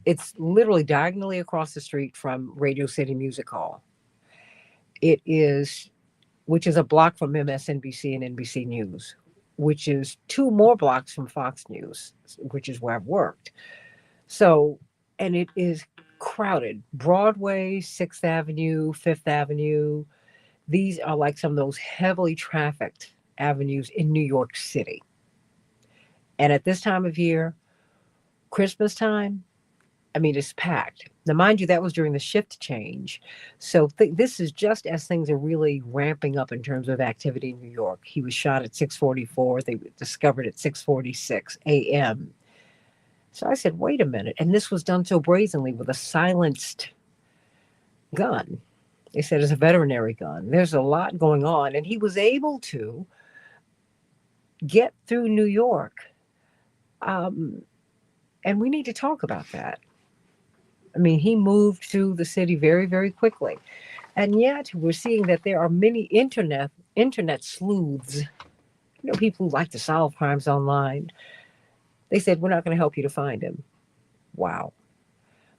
It's literally diagonally across the street from Radio City Music Hall. It is, which is a block from MSNBC and NBC News, which is two more blocks from Fox News, which is where I've worked. So, and it is crowded. Broadway, Sixth Avenue, Fifth Avenue, these are like some of those heavily trafficked avenues in New York City. And at this time of year, Christmas time, I mean, it's packed. Now, mind you, that was during the shift change. So this is just as things are really ramping up in terms of activity in New York. He was shot at 6:44. They discovered at 6:46 a.m. So I said, wait a minute. And this was done so brazenly with a silenced gun. They said it's a veterinary gun. There's a lot going on. And he was able to get through New York. Um, and we need to talk about that. I mean, he moved through the city very, very quickly. And yet we're seeing that there are many internet sleuths, people who like to solve crimes online. They said, we're not going to help you to find him. Wow.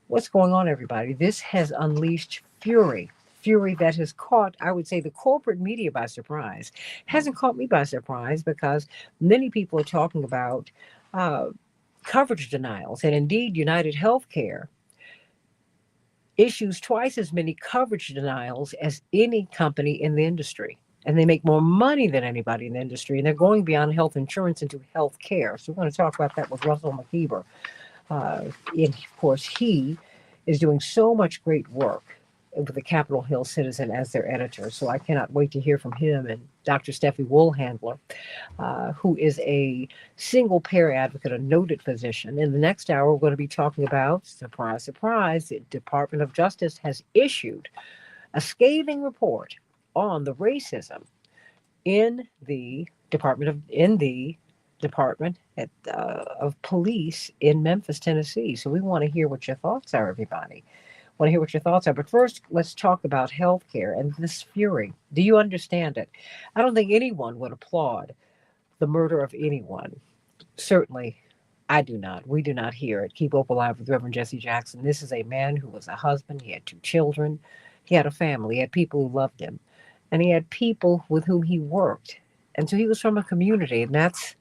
What's going on, everybody? This has unleashed fury that has caught, I would say, the corporate media by surprise. Hasn't caught me by surprise because many people are talking about uh, coverage denials. And indeed, United Healthcare issues twice as many coverage denials as any company in the industry. And they make more money than anybody in the industry. And they're going beyond health insurance into health care. So we're going to talk about that with Russell McKeever. And of course, he is doing so much great work with the Capitol Hill Citizen as their editor. So I cannot wait to hear from him and Dr. Steffi Woolhandler, who is a single payer advocate, a noted physician. In the next hour, we're going to be talking about, surprise, surprise, the Department of Justice has issued a scathing report on the racism in the Department of Police in Memphis, Tennessee. So we want to hear what your thoughts are, everybody. Want to hear what your thoughts are. But first, let's talk about healthcare and this fury. Do you understand it? I don't think anyone would applaud the murder of anyone. Certainly, I do not. We do not hear it. Keep Hope Alive with Reverend Jesse Jackson. This is a man who was a husband. He had two children. He had a family. He had people who loved him. And he had people with whom he worked. And so he was from a community. And that's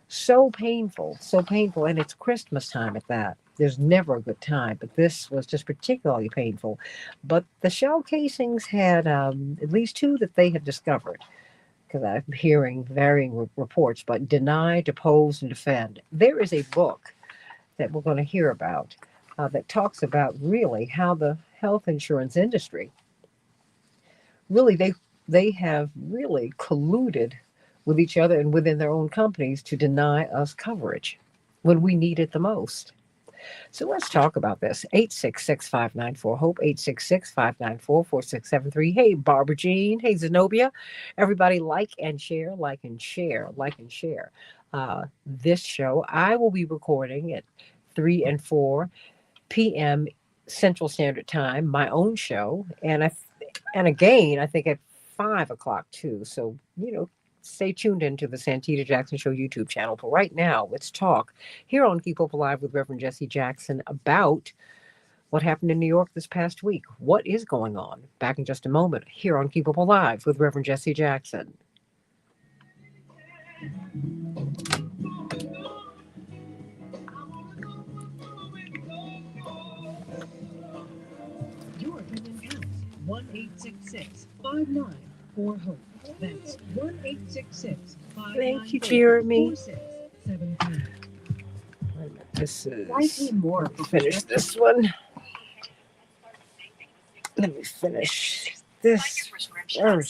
so painful, so painful. And it's Christmas time at that. There's never a good time, but this was just particularly painful. But the shell casings had at least two that they have discovered, because I'm hearing varying reports, but deny, depose, and defend. There is a book that we're going to hear about that talks about really how the health insurance industry, really, they have really colluded with each other and within their own companies to deny us coverage when we need it the most. So let's talk about this. 866-594-HOPE, 866-594-4673. Hey, Barbara Jean. Hey, Zenobia. Everybody like and share, like and share, like and share. This show, I will be recording at 3 and 4 p.m. Central Standard Time, my own show. And again, I think at 5 o'clock too. So, stay tuned into the Santita Jackson Show YouTube channel. But right now, let's talk here on Keep Hope Alive with Reverend Jesse Jackson about what happened in New York this past week. What is going on? Back in just a moment here on Keep Hope Alive with Reverend Jesse Jackson. You are being used. 1-866-594-HOPE. That's 1-866-594-4673. Thank you, Jeremy. This is more. Finish this one. Let me finish this first. Show the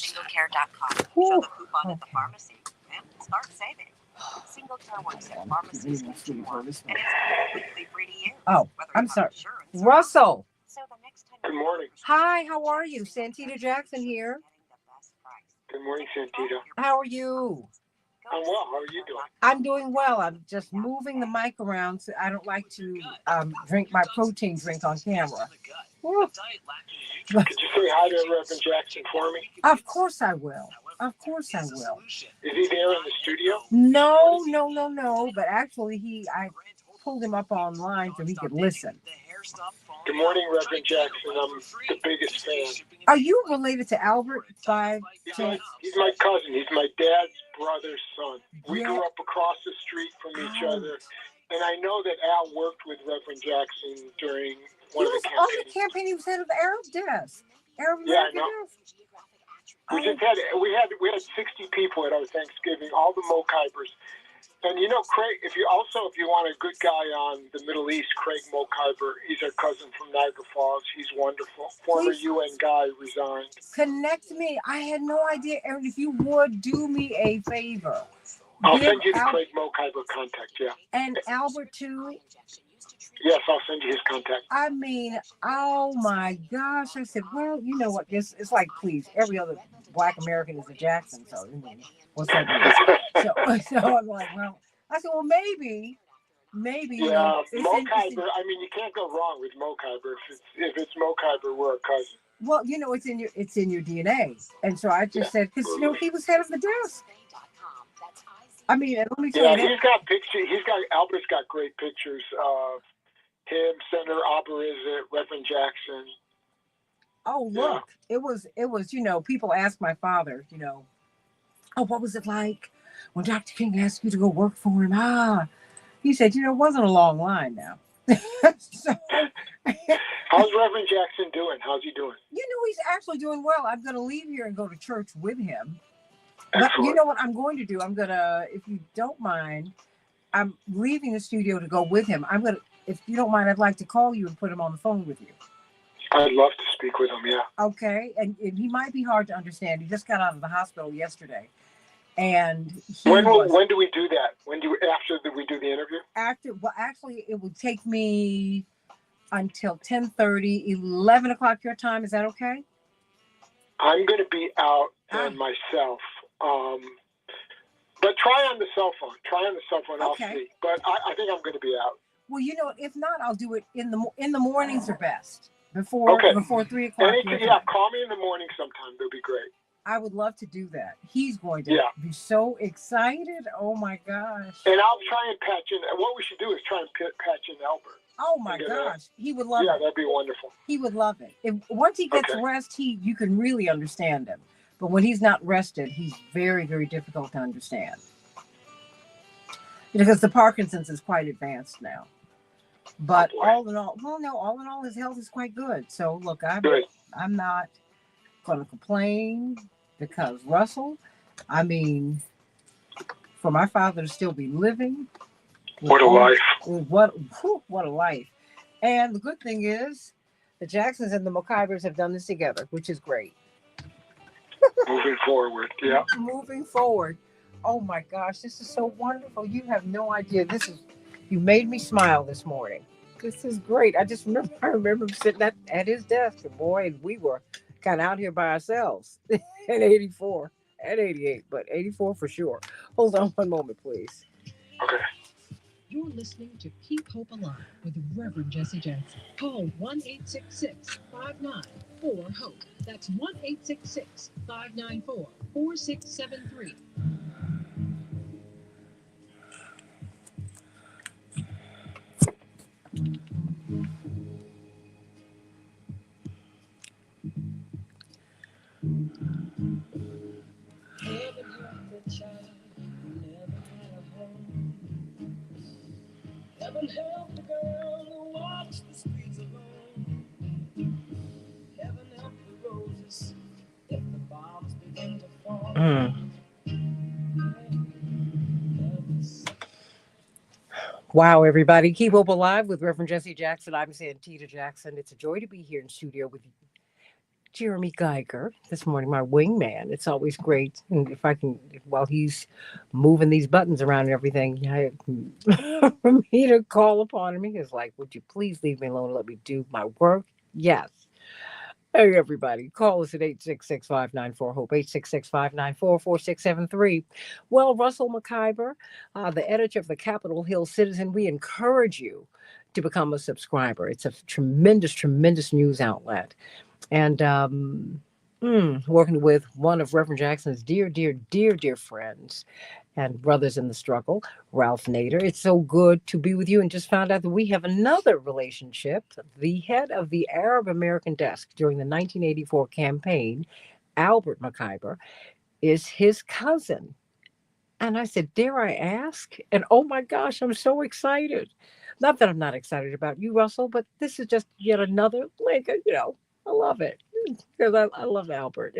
coupon at the pharmacy and start saving. Single Care works at pharmacies nationwide, and it's completely free to use. Oh, I'm sorry, Russell. Good morning. Hi, how are you? Santita Jackson here. Good morning, Santita. How are you? I'm well. How are you doing? I'm doing well. I'm just moving the mic around. So I don't like to drink my protein drink on camera. Woo. Could you say hi to Reverend Jackson for me? Of course I will. Of course I will. Is he there in the studio? No. But actually, I pulled him up online so he could listen. Good morning, Reverend Jackson. I'm the biggest fan. Are you related to Albert by chance? He's my cousin. He's my dad's brother's son. We Yeah. grew up across the street from each other. And I know that Al worked with Reverend Jackson during one of the On the campaigns. campaign, he was head of the Arab desk. Arab Yeah, I American know. desk. We had 60 people at our Thanksgiving, all the Mokibers. And you know, Craig, if you want a good guy on the Middle East, Craig Mokiber, he's our cousin from Niagara Falls. He's wonderful. Former UN guy, resigned. Connect me. I had no idea, Aaron. If you would do me a favor, I'll send you the Craig Mokiber contact. Yeah. And Albert too. Yes, I'll send you his contact. I mean, oh my gosh! I said, well, you know what? It's like, please, every other Black American is a Jackson. So, I mean, what's that mean? So I'm like, well, I said, well, maybe. Yeah, Mokiber. I mean, you can't go wrong with Mokiber. If it's Mokiber, we're a cousin. Well, you know, it's in your DNA, and so I just said, because he was head of the desk. I mean, let me tell you. He's got pictures. Albert's got great pictures of him, Senator Alberiz, Reverend Jackson. Oh, look, it was, people ask my father, oh, what was it like when Dr. King asked you to go work for him? He said, it wasn't a long line now. So, how's Reverend Jackson doing? How's he doing? He's actually doing well. I'm going to leave here and go to church with him. Excellent. But you know what I'm going to do? I'm going to, if you don't mind, I'm leaving the studio to go with him. If you don't mind, I'd like to call you and put him on the phone with you. I'd love to speak with him, yeah. Okay, and he might be hard to understand. He just got out of the hospital yesterday. And when do we do that? After we do the interview? Actually, it would take me until 10:30, 11 o'clock your time. Is that okay? I'm going to be out on myself. But try on the cell phone. I'll see. But I think I'm going to be out. Well, if not, I'll do it in the mornings are best. Before 3 o'clock. Call me in the morning sometime. That'll be great. I would love to do that. He's going to be so excited. Oh my gosh. And I'll try and patch in. What we should do is try and patch in Albert. Oh my gosh. He would love it. Yeah, that'd be wonderful. He would love it. Once he gets rest, you can really understand him. But when he's not rested, he's very, very difficult to understand. Because the Parkinson's is quite advanced now. But all in all, his health is quite good. So look, I'm not going to complain because Russell, I mean, for my father to still be living. What a life. What a life. And the good thing is the Jacksons and the Mokibers have done this together, which is great. Moving forward. Yeah. Moving forward. Oh my gosh, this is so wonderful. You have no idea. You made me smile this morning. This is great. I remember sitting at his desk, and boy, we were kind of out here by ourselves at 84, at 88, but 84 for sure. Hold on one moment, please. Okay. You're listening to Keep Hope Alive with Reverend Jesse Jackson. Call 1-866-594-HOPE. That's 1-866-594-4673. Heaven help the child who never had a home. Heaven help the girl who walks the streets alone. Heaven help the roses if the bombs begin to fall. Wow, everybody. Keep Hope Alive with Reverend Jesse Jackson. I'm Santita Jackson. It's a joy to be here in studio with Jeremy Geiger this morning, my wingman. It's always great. And while he's moving these buttons around and everything, for me to call upon him, he's like, would you please leave me alone and let me do my work? Yes. Hey, everybody, call us at 866-594-HOPE, 866-594-4673. Well, Russell Mokiber, the editor of the Capitol Hill Citizen, we encourage you to become a subscriber. It's a tremendous, tremendous news outlet. And Working with one of Reverend Jackson's dear friends and brothers in the struggle, Ralph Nader. It's so good to be with you, and just found out that we have another relationship. The head of the Arab American desk during the 1984 campaign, Albert McIver, is his cousin. And I said, dare I ask? And oh my gosh, I'm so excited. Not that I'm not excited about you, Russell, but this is just yet another link. I love it because I love Albert.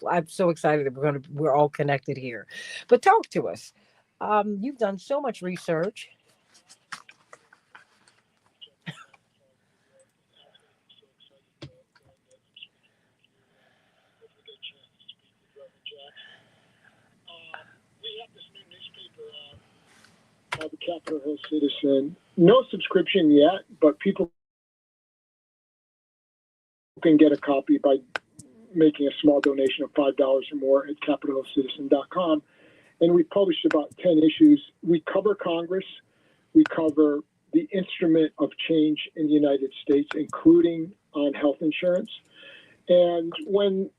I'm so excited that we're all connected here. But talk to us. You've done so much research. We have this new newspaper, the Capitol Hill Citizen. No subscription yet, but people can get a copy by making a small donation of $5 or more at capitolhillcitizen.com. And we published about 10 issues. We cover Congress. We cover the instrument of change in the United States, including on health insurance. And when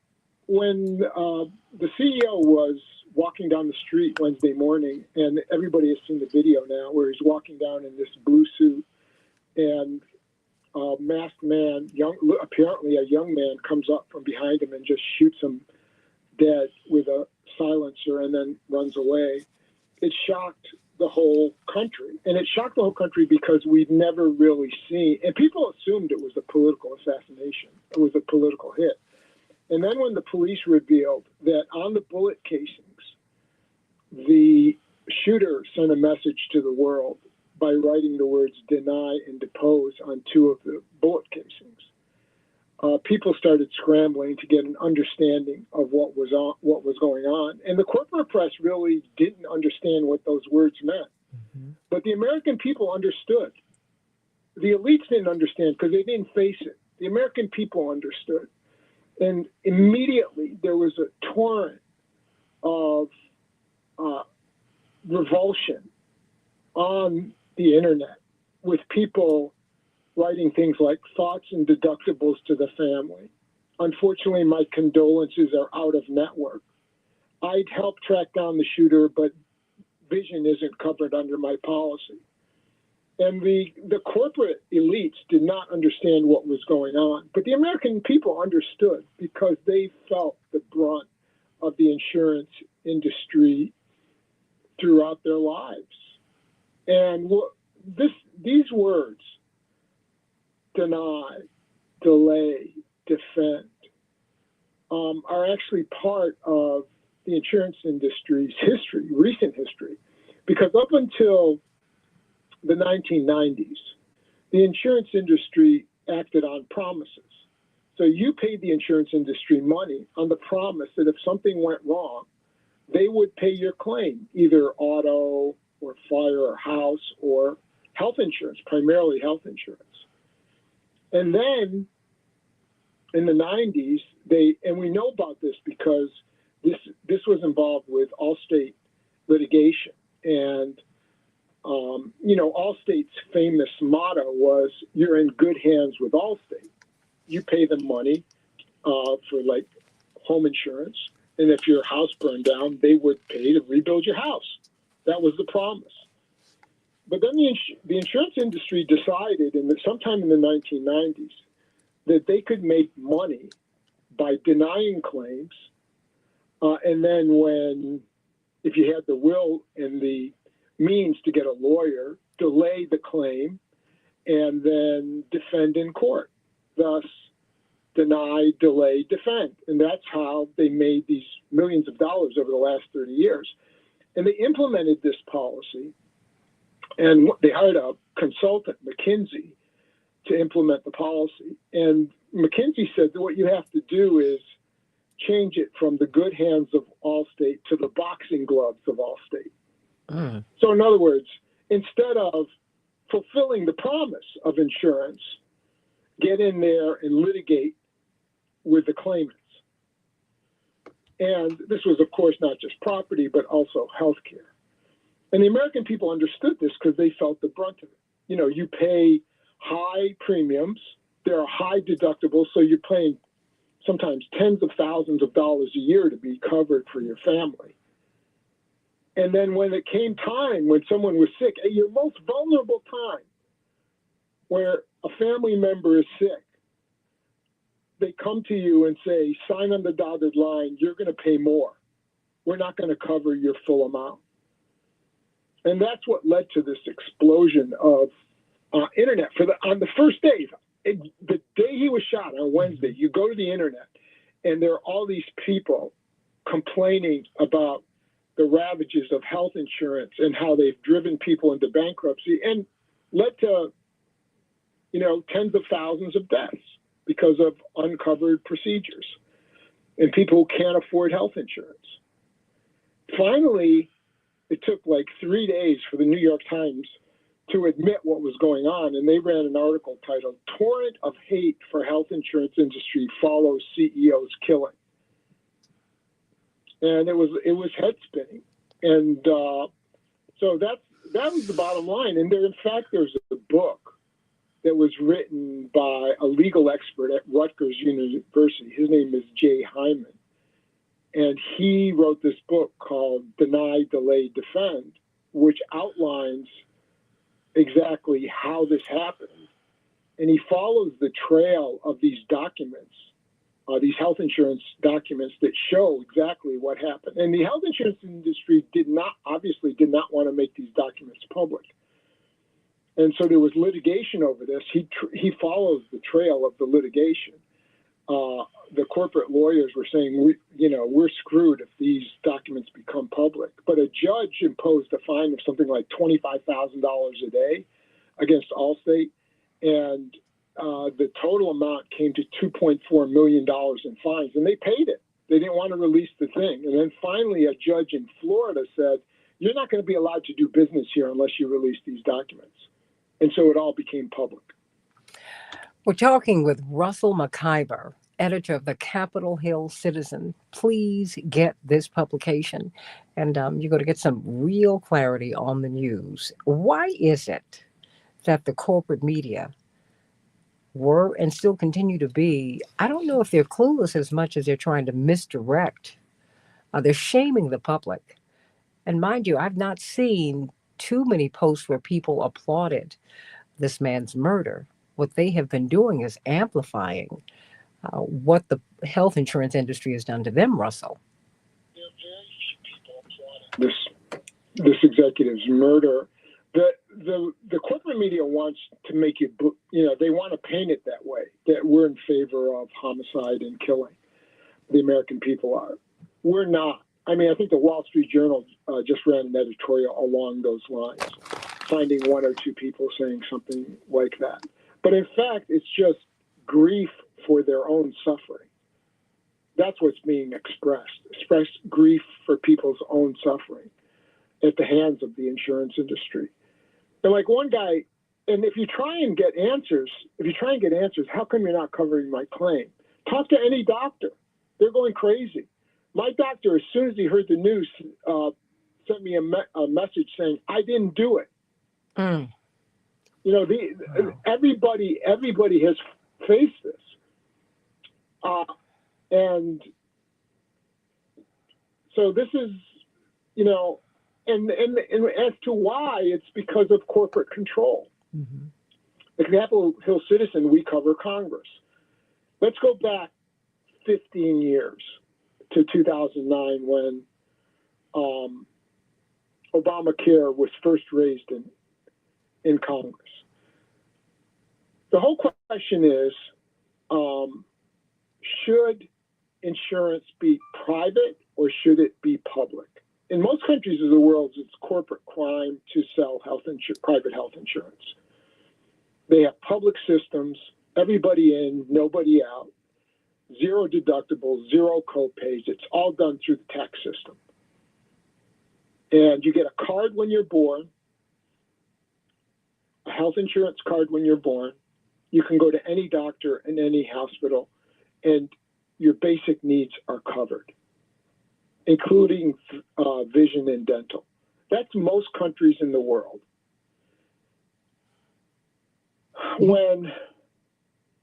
the CEO was walking down the street Wednesday morning, and everybody has seen the video now, where he's walking down in this blue suit, and a masked man, apparently a young man, comes up from behind him and just shoots him dead with a silencer and then runs away. It shocked the whole country. And it shocked the whole country because we've never really seen, and people assumed it was a political assassination. It was a political hit. And then when the police revealed that on the bullet casings, the shooter sent a message to the world by writing the words deny and depose on two of the bullet casings. People started scrambling to get an understanding of what was going on. And the corporate press really didn't understand what those words meant. Mm-hmm. But the American people understood. The elites didn't understand because they didn't face it. The American people understood. And immediately there was a torrent of revulsion on the internet, with people writing things like thoughts and deductibles to the family. Unfortunately, my condolences are out of network. I'd help track down the shooter, but vision isn't covered under my policy. And the corporate elites did not understand what was going on. But the American people understood because they felt the brunt of the insurance industry throughout their lives. And these words, deny, delay, defend, are actually part of the insurance industry's history, recent history. Because up until the 1990s, the insurance industry acted on promises. So you paid the insurance industry money on the promise that if something went wrong, they would pay your claim, either auto or fire or house or health insurance, primarily health insurance. And then in the 90s, and we know about this because this was involved with Allstate litigation. And, Allstate's famous motto was, you're in good hands with Allstate. You pay them money for like home insurance. And if your house burned down, they would pay to rebuild your house. That was the promise. But then the insurance industry decided sometime in the 1990s that they could make money by denying claims. And then if you had the will and the means to get a lawyer, delay the claim and then defend in court. Thus, deny, delay, defend. And that's how they made these millions of dollars over the last 30 years. And they implemented this policy, and they hired a consultant, McKinsey, to implement the policy. And McKinsey said that what you have to do is change it from the good hands of Allstate to the boxing gloves of Allstate. So in other words, instead of fulfilling the promise of insurance, get in there and litigate with the claimants. And this was, of course, not just property, but also healthcare. And the American people understood this because they felt the brunt of it. You pay high premiums, there are high deductibles, so you're paying sometimes tens of thousands of dollars a year to be covered for your family. And then when it came time, when someone was sick, at your most vulnerable time, where a family member is sick, they come to you and say, sign on the dotted line, you're going to pay more. We're not going to cover your full amount. And that's what led to this explosion of internet. On the first day, the day he was shot on Wednesday, you go to the internet and there are all these people complaining about the ravages of health insurance and how they've driven people into bankruptcy and led to, tens of thousands of deaths because of uncovered procedures and people who can't afford health insurance. Finally, it took like 3 days for the New York Times to admit what was going on, and they ran an article titled "Torrent of Hate for Health Insurance Industry Follows CEO's Killing." And it was head spinning, and so that was the bottom line. And in fact, there's a book that was written by a legal expert at Rutgers University. His name is Jay Hyman, and he wrote this book called "Deny, Delay, Defend," which outlines exactly how this happened, and he follows the trail of these documents. These health insurance documents that show exactly what happened. And the health insurance industry obviously did not want to make these documents public. And so there was litigation over this. He follows the trail of the litigation. The corporate lawyers were saying, we're screwed if these documents become public. But a judge imposed a fine of something like $25,000 a day against Allstate. And the total amount came to $2.4 million in fines, and they paid it. They didn't want to release the thing. And then finally, a judge in Florida said, you're not going to be allowed to do business here unless you release these documents. And so it all became public. We're talking with Russell McIver, editor of the Capitol Hill Citizen. Please get this publication, and you're going to get some real clarity on the news. Why is it that the corporate media were and still continue to be, I don't know if they're clueless as much as they're trying to misdirect. They're shaming the public. And mind you, I've not seen too many posts where people applauded this man's murder. What they have been doing is amplifying what the health insurance industry has done to them, Russell. There are very few people applauding this executive's murder. The corporate media wants to make it, they want to paint it that way, that we're in favor of homicide and killing. The American people are. We're not. I mean, I think the Wall Street Journal just ran an editorial along those lines, finding one or two people saying something like that. But in fact, it's just grief for their own suffering. That's what's being expressed grief for people's own suffering at the hands of the insurance industry. And like one guy, and if you try and get answers, how come you're not covering my claim? Talk to any doctor. They're going crazy. My doctor, as soon as he heard the news, sent me a message saying, I didn't do it. Mm. Everybody has faced this. And so this is, and as to why, it's because of corporate control. Mm-hmm. At Capitol Hill Citizen, we cover Congress. Let's go back 15 years to 2009 when Obamacare was first raised in Congress. The whole question is, should insurance be private or should it be public? In most countries of the world, it's corporate crime to sell private health insurance. They have public systems, everybody in, nobody out, zero deductibles, zero copays. It's all done through the tax system. And you get a card when you're born, a health insurance card when you're born. You can go to any doctor in any hospital, and your basic needs are covered, including vision and dental. That's most countries in the world. When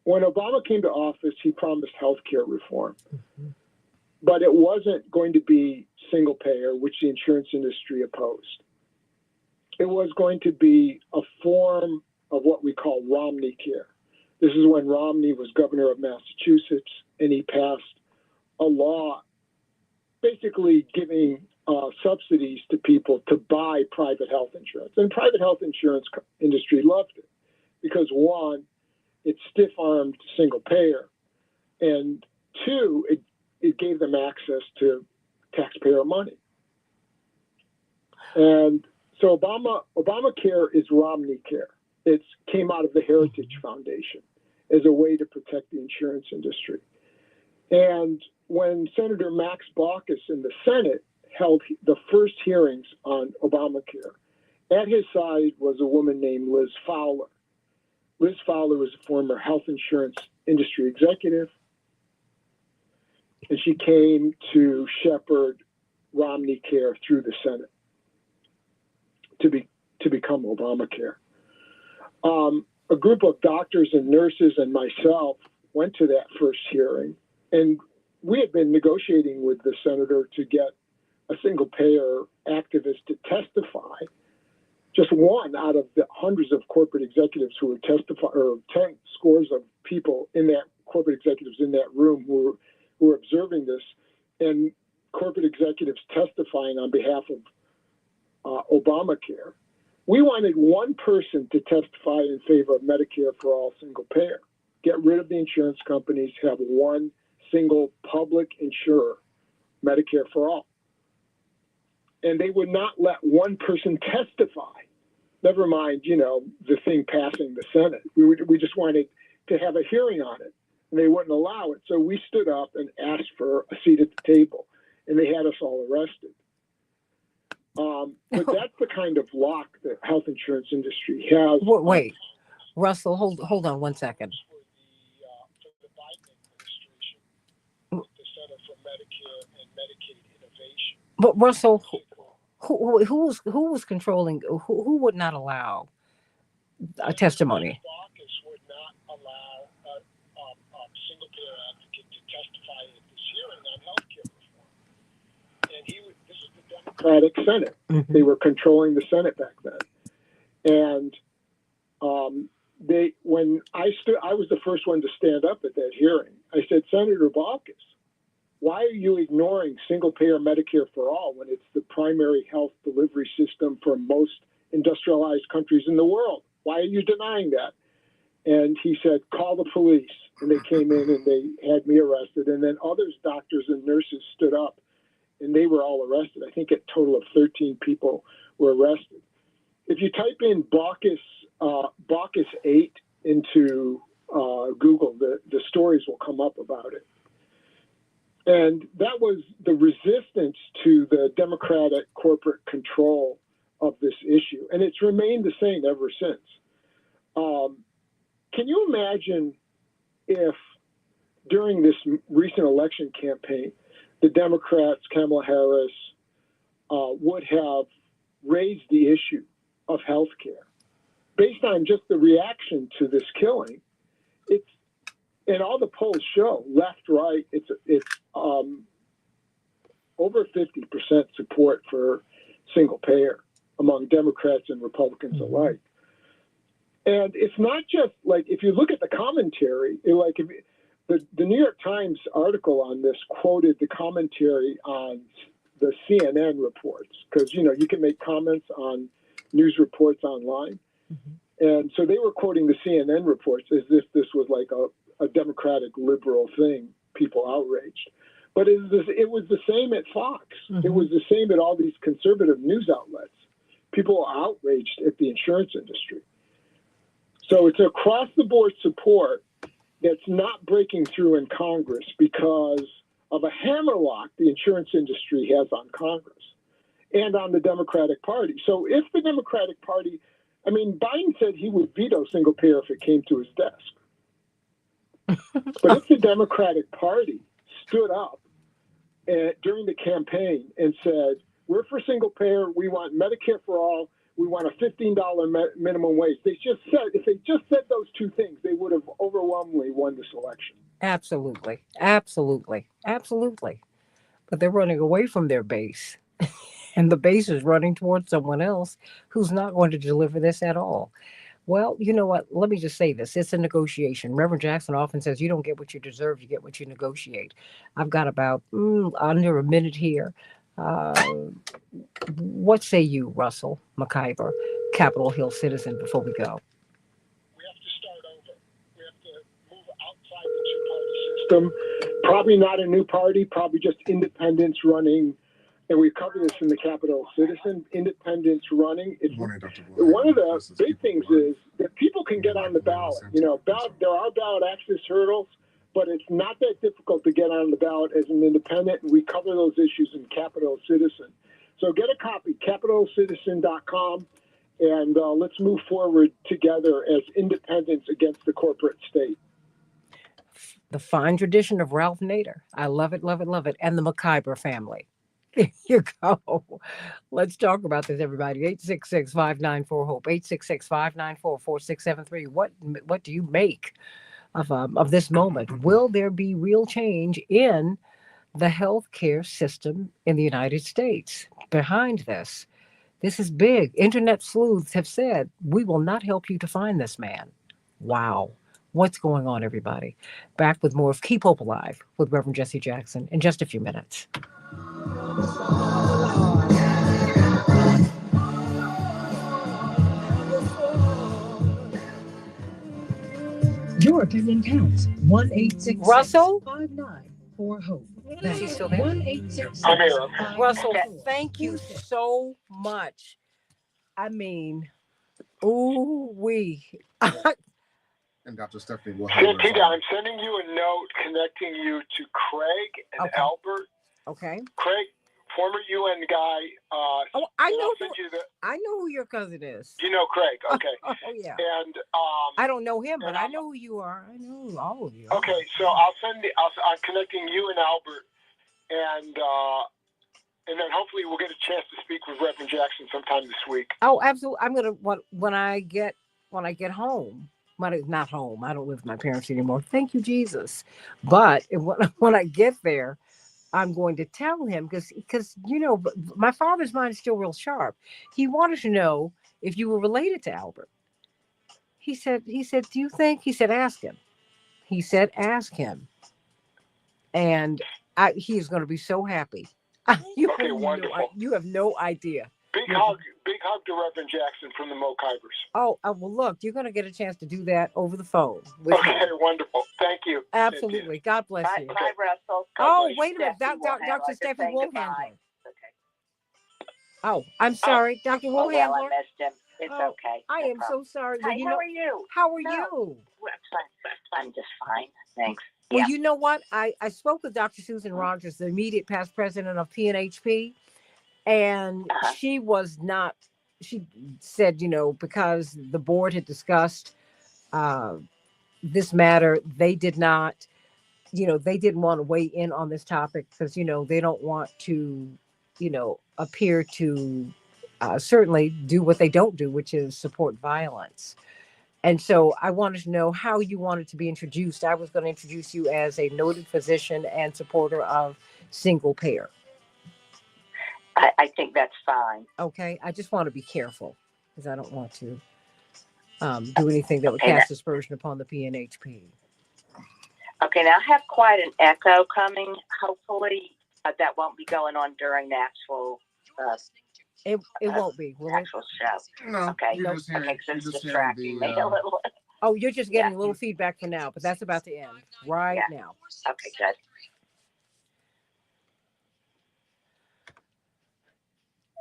when Obama came to office, he promised health care reform, Mhm. but it wasn't going to be single payer, which the insurance industry opposed. It was going to be a form of what we call Romney Care. This is when Romney was governor of Massachusetts, and he passed a law basically giving subsidies to people to buy private health insurance. And private health insurance industry loved it because, one, it stiff-armed single payer, and two, it gave them access to taxpayer money. And so Obamacare is Romney Care. It came out of the Heritage Foundation as a way to protect the insurance industry. And when Senator Max Baucus in the Senate held the first hearings on Obamacare, at his side was a woman named Liz Fowler. Liz Fowler was a former health insurance industry executive, and she came to shepherd Romney Care through the Senate to become Obamacare. A group of doctors and nurses and myself went to that first hearing, and we had been negotiating with the senator to get a single payer activist to testify, just one out of the hundreds of corporate executives who would testify, or 10 scores of people in that corporate executives in that room who were observing this, and corporate executives testifying on behalf of Obamacare. We wanted one person to testify in favor of Medicare for all single payer. Get rid of the insurance companies, have one single public insurer, Medicare for all. And they would not let one person testify. Never mind, the thing passing the Senate. We just wanted to have a hearing on it, and they wouldn't allow it. So we stood up and asked for a seat at the table, and they had us all arrested. But that's the kind of lock that health insurance industry has. Wait, Russell, hold on 1 second. For the Biden administration, the Center for Medicare and Medicaid Innovation. But Russell, who was controlling? Who would not allow a testimony? Baucus would not allow a single payer advocate to testify at this hearing on health care reform. And this is the Democratic Senate. Mm-hmm. They were controlling the Senate back then. And when I was the first one to stand up at that hearing. I said, Senator Baucus, why are you ignoring single-payer Medicare for all when it's the primary health delivery system for most industrialized countries in the world? Why are you denying that? And he said, call the police. And they came in and they had me arrested. And then others, doctors and nurses, stood up, and they were all arrested. I think a total of 13 people were arrested. If you type in Baucus 8 into Google, the stories will come up about it. And that was the resistance to the Democratic corporate control of this issue. And it's remained the same ever since. Can you imagine if during this recent election campaign, the Democrats, Kamala Harris, would have raised the issue of health care based on just the reaction to this killing? And all the polls show, left, right, it's over 50% support for single payer among Democrats and Republicans alike. And it's not just like, if you look at the commentary, the New York Times article on this quoted the commentary on the CNN reports, because, you can make comments on news reports online. Mm-hmm. And so they were quoting the CNN reports as if this was like a Democratic liberal thing, people outraged. But it was the same at Fox. Mm-hmm. It was the same at all these conservative news outlets. People are outraged at the insurance industry. So it's across the board support that's not breaking through in Congress because of a hammerlock the insurance industry has on Congress and on the Democratic Party. So if the Democratic Party, Biden said he would veto single payer if it came to his desk. But if the Democratic Party stood up during the campaign and said, we're for single payer, we want Medicare for all, we want a $15 minimum wage. If they just said those two things, they would have overwhelmingly won this election. Absolutely. Absolutely. Absolutely. But they're running away from their base. And the base is running towards someone else who's not going to deliver this at all. Well, you know what? Let me just say this. It's a negotiation. Reverend Jackson often says, you don't get what you deserve, you get what you negotiate. I've got about under a minute here. What say you, Russell McIver, Capitol Hill citizen, before we go? We have to start over. We have to move outside the two-party system. Probably not a new party, probably just independents running. And we covered this in the Capitol Citizen, independents running. One of the big things is that people can get on the ballot. There are ballot access hurdles, but it's not that difficult to get on the ballot as an independent. And we cover those issues in Capitol Citizen. So get a copy, capitolcitizen.com, and let's move forward together as independents against the corporate state. The fine tradition of Ralph Nader. I love it, love it, love it. And the McIver family. There you go. Let's talk about this, everybody. 866-594-HOPE, 866-594-4673. What do you make of this moment? Will there be real change in the healthcare system in the United States behind this? This is big. Internet sleuths have said, we will not help you to find this man. Wow. What's going on, everybody? Back with more of Keep Hope Alive with Reverend Jesse Jackson in just a few minutes. Your opinion counts. 1-866 Russell? 594-HOPE. Is he still there? 1-866 I'm here. Russell, thank you so much. I mean, ooh-wee. And Dr. Stephanie will have Peter, I'm sending you a note connecting you to Craig and Okay. Albert. Okay. Craig, former UN guy. Oh, I know. I'll send you I know who your cousin is. You know Craig, okay. Oh yeah. And I don't know him, but and I I'm- know who you are. I know all of you. okay, so I'm connecting you and Albert, and then hopefully we'll get a chance to speak with Reverend Jackson sometime this week. Oh, absolutely. I'm gonna when I get home. Not home. I don't live with my parents anymore. Thank you, Jesus. But when I get there, I'm going to tell him because my father's mind is still real sharp. He wanted to know if you were related to Albert. He said, do you think? He said, ask him. He said, ask him. And he is going to be so happy. Okay, wonderful. You have no idea. Big hug to Reverend Jackson from the Mokivers. Oh, well, look, you're going to get a chance to do that over the phone. With Okay, him. wonderful. Thank you. Absolutely. God bless you. Bye, Russell. Oh, bless wait a minute. Stephanie Dr. Woolhandler, Stephanie just saying Woolhandler. goodbye. Okay. Oh, I'm sorry. Dr. Oh, well, I Woolhandler. missed him. It's Oh, okay. I No am problem. so sorry. Hi, Well, how are you? How are No. you? Well, I'm just fine. Thanks. Well, Yeah. you know what? I spoke with Dr. Susan Rogers, the immediate past president of PNHP, and Uh-huh. she said, because the board had discussed this matter, they didn't want to weigh in on this topic because, they don't want to, appear to certainly do what they don't do, which is support violence. And so I wanted to know how you wanted to be introduced. I was going to introduce you as a noted physician and supporter of single payer. I think that's fine. Okay. I just want to be careful because I don't want to do anything that would Okay, cast aspersion upon the PNHP. Okay, now I have quite an echo coming. Hopefully that won't be going on during the actual It won't be, will it? actual show. No, Okay, you're just hearing, okay, 'cause you're it's just distracting hearing me the, a little. Oh, you're just getting Yeah. a little feedback for now, but that's about to end right Yeah. now. Okay, good.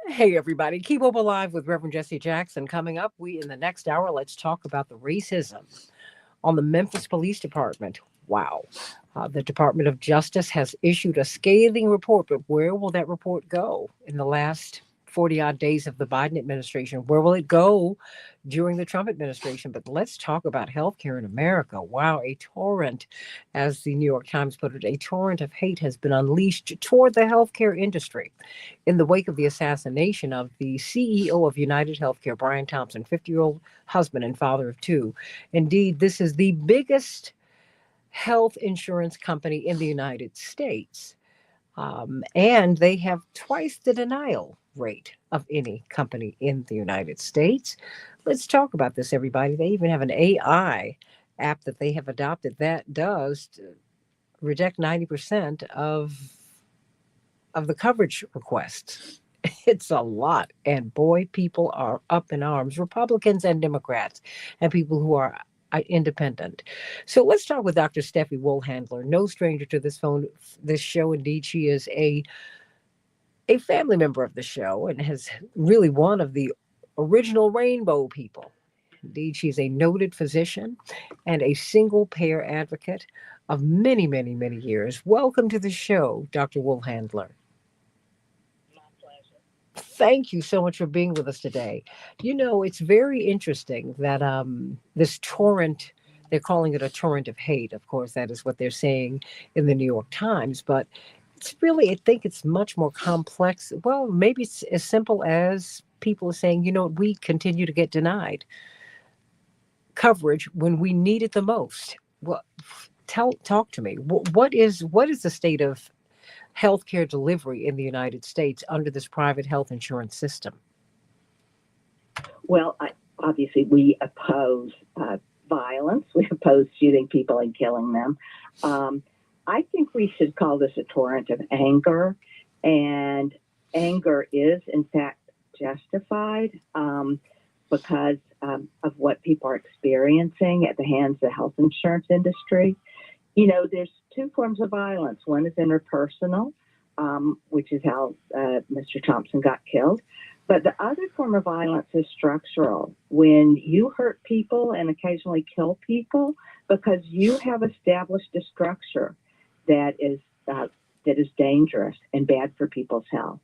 Hey, everybody. Keep Hope Alive with Reverend Jesse Jackson. Coming up, in the next hour, let's talk about the racism on the Memphis Police Department. Wow. The Department of Justice has issued a scathing report, but where will that report go in the last 40 odd days of the Biden administration. Where will it go during the Trump administration? But let's talk about healthcare in America. Wow, a torrent, as the New York Times put it, a torrent of hate has been unleashed toward the healthcare industry in the wake of the assassination of the CEO of United Healthcare, Brian Thompson, 50-year-old husband and father of two. Indeed, this is the biggest health insurance company in the United States. And they have twice the denial rate of any company in the United States. Let's talk about this, everybody. They even have an AI app that they have adopted that does reject 90% of the coverage requests. It's a lot. And boy, people are up in arms, Republicans and Democrats, and people who are independent. So let's talk with Dr. Steffi Woolhandler, no stranger to this show. Indeed, she is a family member of the show and has really one of the original rainbow people. Indeed, she's a noted physician and a single payer advocate of many, many, many years. Welcome to the show, Dr. Woolhandler. Thank you so much for being with us today. You know, it's very interesting that this torrent, they're calling it a torrent of hate. Of course, that is what they're saying in the New York Times. But it's really, I think it's much more complex. Well, maybe it's as simple as people are saying, you know, we continue to get denied coverage when we need it the most. Well, talk to me. What is the state of healthcare delivery in the United States under this private health insurance system? Well, obviously, we oppose violence. We oppose shooting people and killing them. I think we should call this a torrent of anger, and anger is, in fact, justified because of what people are experiencing at the hands of the health insurance industry. You know, there's two forms of violence. One is interpersonal, which is how Mr. Thompson got killed. But the other form of violence is structural. When you hurt people and occasionally kill people because you have established a structure that is dangerous and bad for people's health.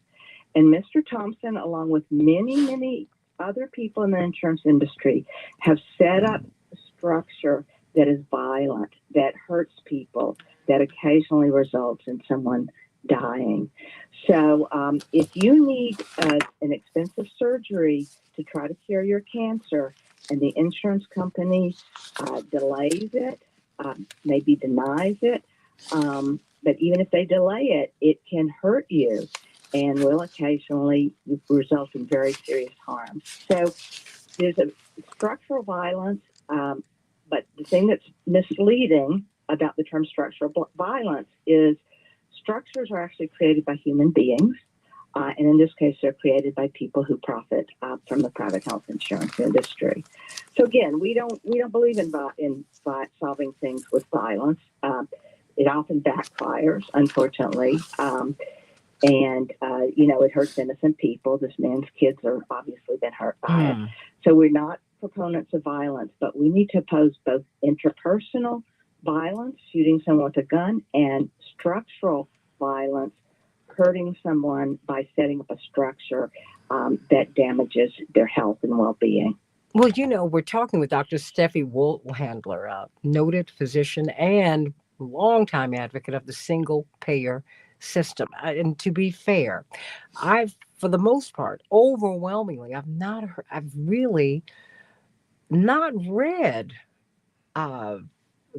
And Mr. Thompson, along with many, many other people in the insurance industry, have set up a structure that is violent, that hurts people, that occasionally results in someone dying. So if you need an expensive surgery to try to cure your cancer and the insurance company delays it, maybe denies it, but even if they delay it, it can hurt you and will occasionally result in very serious harm. So there's a structural violence, but the thing that's misleading about the term structural violence is structures are actually created by human beings. And in this case, they're created by people who profit from the private health insurance industry. So again, we don't believe in solving things with violence. It often backfires, unfortunately. And it hurts innocent people. This man's kids are obviously been hurt by it. So we're not proponents of violence, but we need to oppose both interpersonal violence, shooting someone with a gun, and structural violence, hurting someone by setting up a structure that damages their health and well-being. Well, you know, we're talking with Dr. Steffi Woolhandler, a noted physician and longtime advocate of the single-payer system. And to be fair, for the most part, overwhelmingly, I've really not read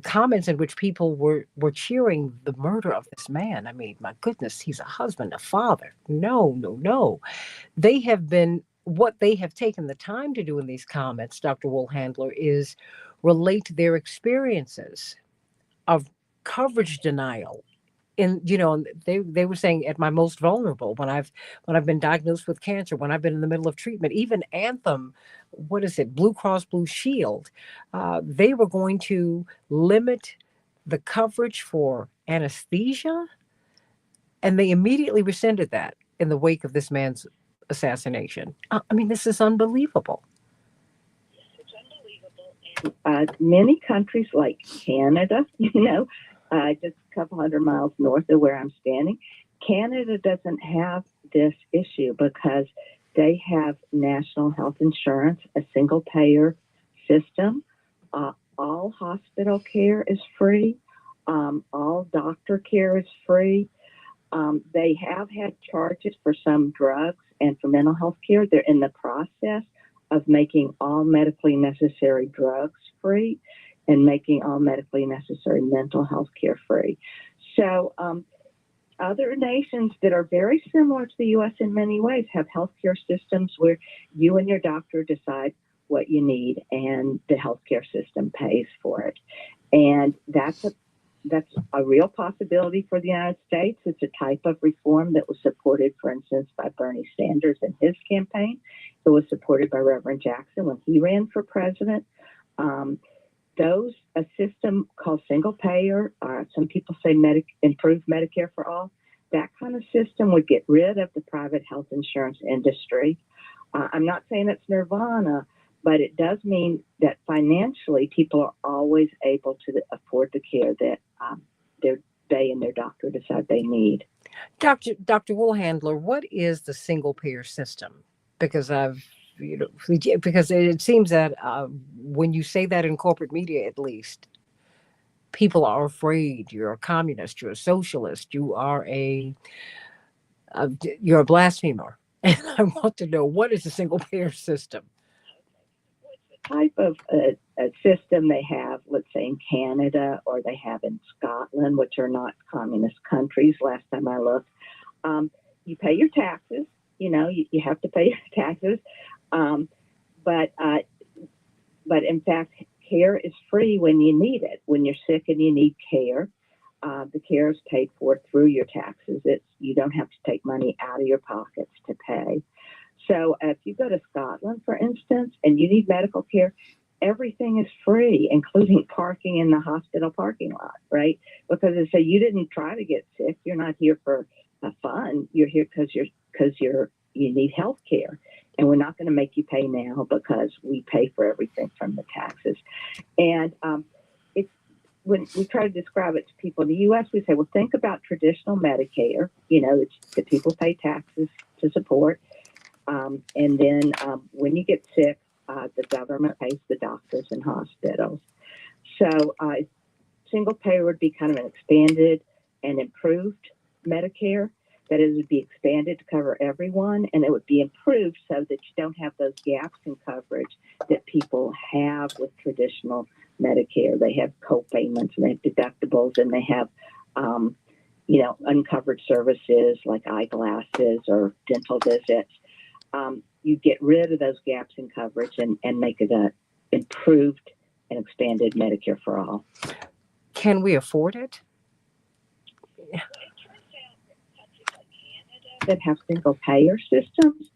comments in which people were cheering the murder of this man. I mean, my goodness, he's a husband, a father. No. What they have taken the time to do in these comments, Dr. Woolhandler, is relate their experiences of coverage denial. They were saying at my most vulnerable, when I've been diagnosed with cancer, when I've been in the middle of treatment, even Anthem, Blue Cross Blue Shield, they were going to limit the coverage for anesthesia, and they immediately rescinded that in the wake of this man's assassination. I mean, this is unbelievable. It's unbelievable. Many countries like Canada, just a couple hundred miles north of where I'm standing, Canada doesn't have this issue because They have national health insurance, a single payer system. All hospital care is free. All doctor care is free. They have had charges for some drugs and for mental health care. They're in the process of making all medically necessary drugs free and making all medically necessary mental health care free. So other nations that are very similar to the U.S. in many ways have healthcare systems where you and your doctor decide what you need and the healthcare system pays for it. And that's a real possibility for the United States. It's a type of reform that was supported, for instance, by Bernie Sanders in his campaign. It was supported by Reverend Jackson when he ran for president. A system called single payer, some people say improved Medicare for all, that kind of system would get rid of the private health insurance industry. I'm not saying it's nirvana, but it does mean that financially people are always able to afford the care that they and their doctor decide they need. Dr. Woolhandler, what is the single payer system? Because because it seems that when you say that in corporate media, at least, people are afraid you're a communist, you're a socialist, you're a blasphemer. And I want to know, what is the single payer system? Type of a system they have, let's say in Canada, or they have in Scotland, which are not communist countries. Last time I looked, you pay your taxes. You have to pay your taxes, but in fact, care is free when you need it. When you're sick and you need care, the care is paid for through your taxes. You don't have to take money out of your pockets to pay. So if you go to Scotland, for instance, and you need medical care, everything is free, including parking in the hospital parking lot, right? Because they say you didn't try to get sick. You're not here for fun. You're here because you need health care. And we're not going to make you pay now because we pay for everything from the taxes. And when we try to describe it to people in the U.S., we say, well, think about traditional Medicare. It's that people pay taxes to support. And then when you get sick, the government pays the doctors and hospitals. So single payer would be kind of an expanded and improved Medicare. That is, it would be expanded to cover everyone, and it would be improved so that you don't have those gaps in coverage that people have with traditional Medicare. They have co-payments and they have deductibles, and they have, uncovered services like eyeglasses or dental visits. You get rid of those gaps in coverage and make it a improved and expanded Medicare for all. Can we afford it? That have single payer systems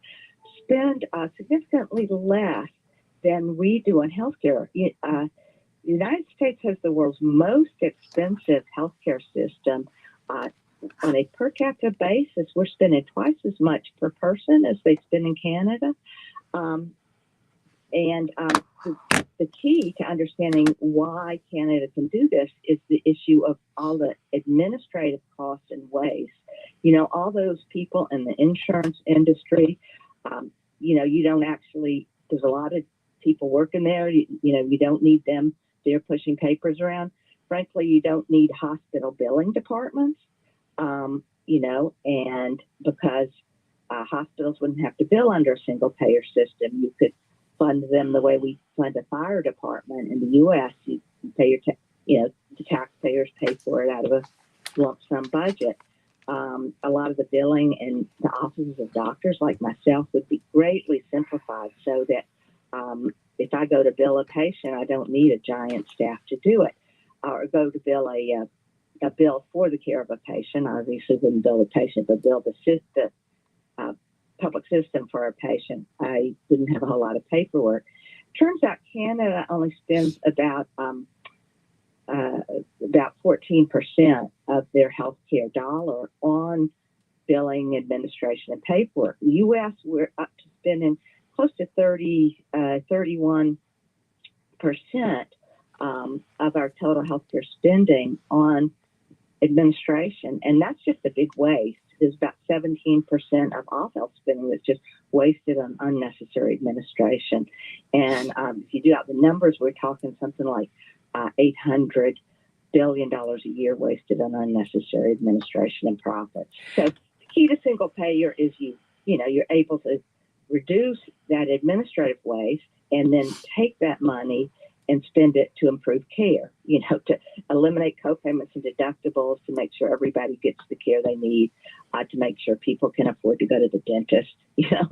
spend significantly less than we do on healthcare. The United States has the world's most expensive healthcare system. On a per capita basis, we're spending twice as much per person as they spend in Canada. The key to understanding why Canada can do this is the issue of all the administrative costs and waste. All those people in the insurance industry, you don't actually, there's a lot of people working there. You don't need them there pushing papers around. Frankly, you don't need hospital billing departments, and because hospitals wouldn't have to bill under a single payer system, you could fund them the way we fund a fire department in the U.S. You pay the taxpayers pay for it out of a lump sum budget. A lot of the billing in the offices of doctors like myself would be greatly simplified so that if I go to bill a patient, I don't need a giant staff to do it, or go to bill a bill for the care of a patient. I obviously wouldn't bill a patient, but bill the public system for a patient. I wouldn't have a whole lot of paperwork. Turns out Canada only spends about 14% of their healthcare dollar on billing, administration, and paperwork. In the U.S., we're up to spending close to 31% of our total healthcare spending on administration, and that's just a big waste. there's about 17% of all health spending that's just wasted on unnecessary administration. And if you do out the numbers, we're talking something like $800 billion a year wasted on unnecessary administration and profits. So the key to single payer is you're able to reduce that administrative waste and then take that money and spend it to improve care, to eliminate co-payments and deductibles, to make sure everybody gets the care they need, to make sure people can afford to go to the dentist, because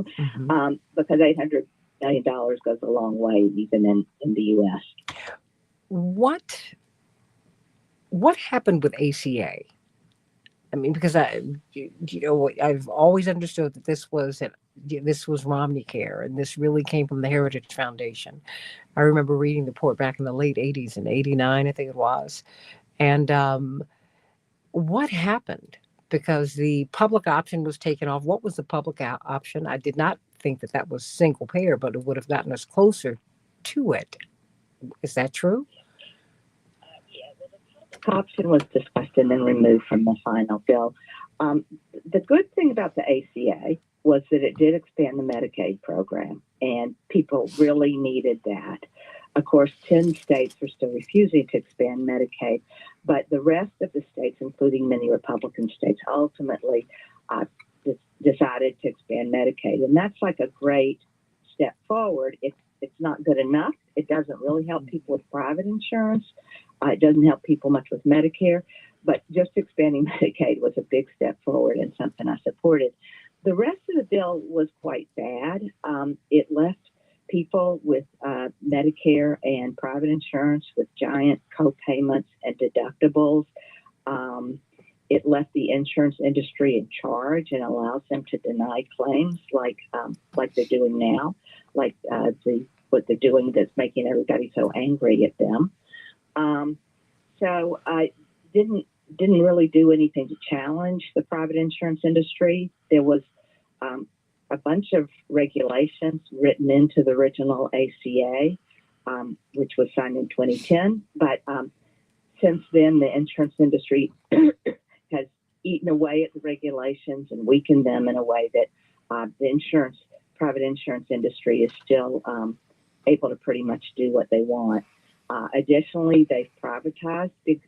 $800 million goes a long way even in the U.S. What happened with ACA? I mean, because I've always understood that this was Romney Care, and this really came from the Heritage Foundation. I remember reading the report back in the late 80s, in 89, I think it was. And what happened? Because the public option was taken off. What was the public option? I did not think that was single payer, but it would have gotten us closer to it. Is that true? Option was discussed and then removed from the final bill. The good thing about the ACA was that it did expand the Medicaid program, and people really needed that. Of course, 10 states were still refusing to expand Medicaid, but the rest of the states, including many Republican states, ultimately decided to expand Medicaid. And that's like a great step forward. It's not good enough. It doesn't really help people with private insurance. It doesn't help people much with Medicare, but just expanding Medicaid was a big step forward and something I supported. The rest of the bill was quite bad. It left people with Medicare and private insurance with giant co-payments and deductibles. It left the insurance industry in charge and allows them to deny claims like they're doing now, like what they're doing that's making everybody so angry at them. So I didn't really do anything to challenge the private insurance industry. There was a bunch of regulations written into the original ACA, which was signed in 2010. But since then, the insurance industry has eaten away at the regulations and weakened them in a way that the private insurance industry is still able to pretty much do what they want. Additionally, they've privatized big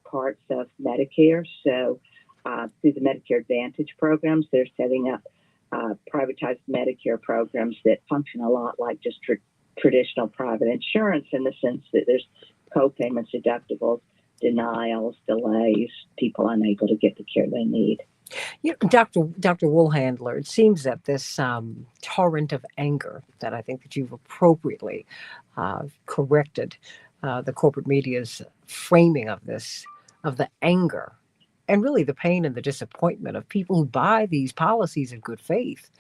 parts of Medicare. So through the Medicare Advantage programs, they're setting up privatized Medicare programs that function a lot like just traditional private insurance, in the sense that there's co-payments, deductibles, denials, delays, people unable to get the care they need. Dr. Woolhandler, it seems that this torrent of anger that I think that you've appropriately corrected the corporate media's framing of this, of the anger and really the pain and the disappointment of people who buy these policies in good faith.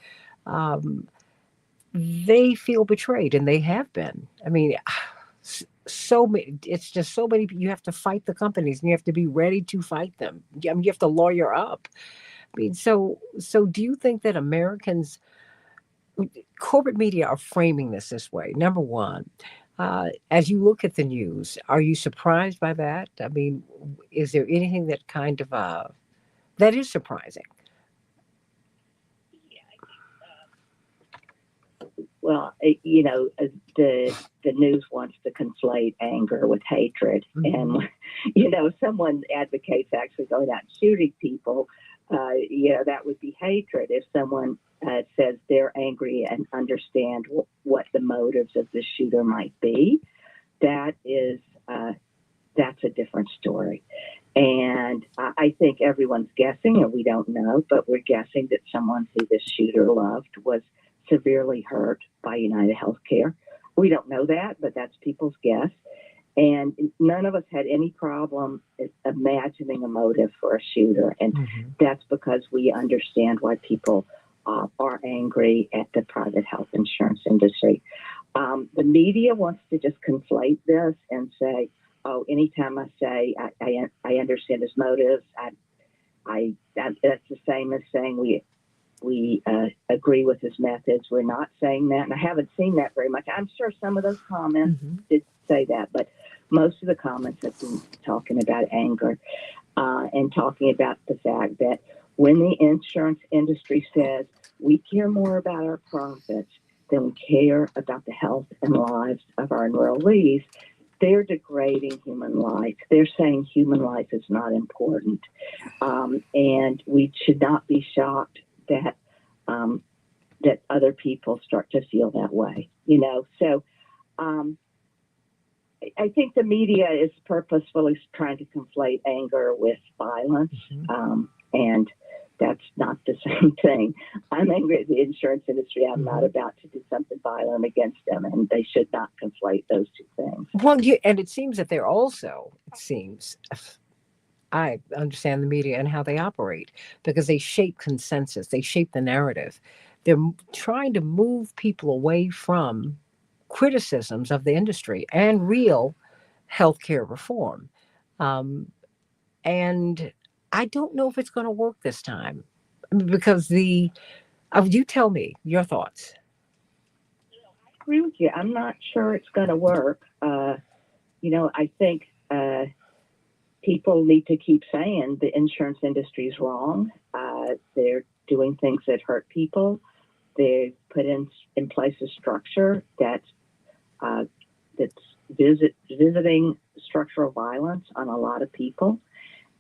They feel betrayed, and they have been. I mean, so many, it's just so many. You have to fight the companies, and you have to be ready to fight them. I mean, you have to lawyer up. I mean, so do you think that Americans, corporate media, are framing this way? Number one, as you look at the news, are you surprised by that? I mean, is there anything that kind of that is surprising? Well, the news wants to conflate anger with hatred. Mm-hmm. And, someone advocates actually going out and shooting people, that would be hatred. If someone says they're angry and understand what the motives of the shooter might be, that's a different story. And I think everyone's guessing, and we don't know, but we're guessing that someone who this shooter loved was severely hurt by United Healthcare. We don't know that, but that's people's guess. And none of us had any problem imagining a motive for a shooter. And that's because we understand why people are angry at the private health insurance industry. The media wants to just conflate this and say, oh, anytime I say I understand his motives, that's the same as saying we agree with his methods. We're not saying that, and I haven't seen that very much. I'm sure some of those comments did say that, but most of the comments have been talking about anger and talking about the fact that when the insurance industry says we care more about our profits than we care about the health and lives of our enrollees, they're degrading human life. They're saying human life is not important. And we should not be shocked that that other people start to feel that way, you know. So I think the media is purposefully trying to conflate anger with violence, and that's not the same thing. I'm angry at the insurance industry. I'm not about to do something violent against them, and they should not conflate those two things. Well, and it seems that they're also, it seems, I understand the media and how they operate because they shape consensus, they shape the narrative. They're trying to move people away from criticisms of the industry and real healthcare reform. And I don't know if it's going to work this time because you tell me your thoughts. I agree with you. I'm not sure it's going to work. You know, I think people need to keep saying the insurance industry is wrong. They're doing things that hurt people. They put in place a structure that's visiting structural violence on a lot of people.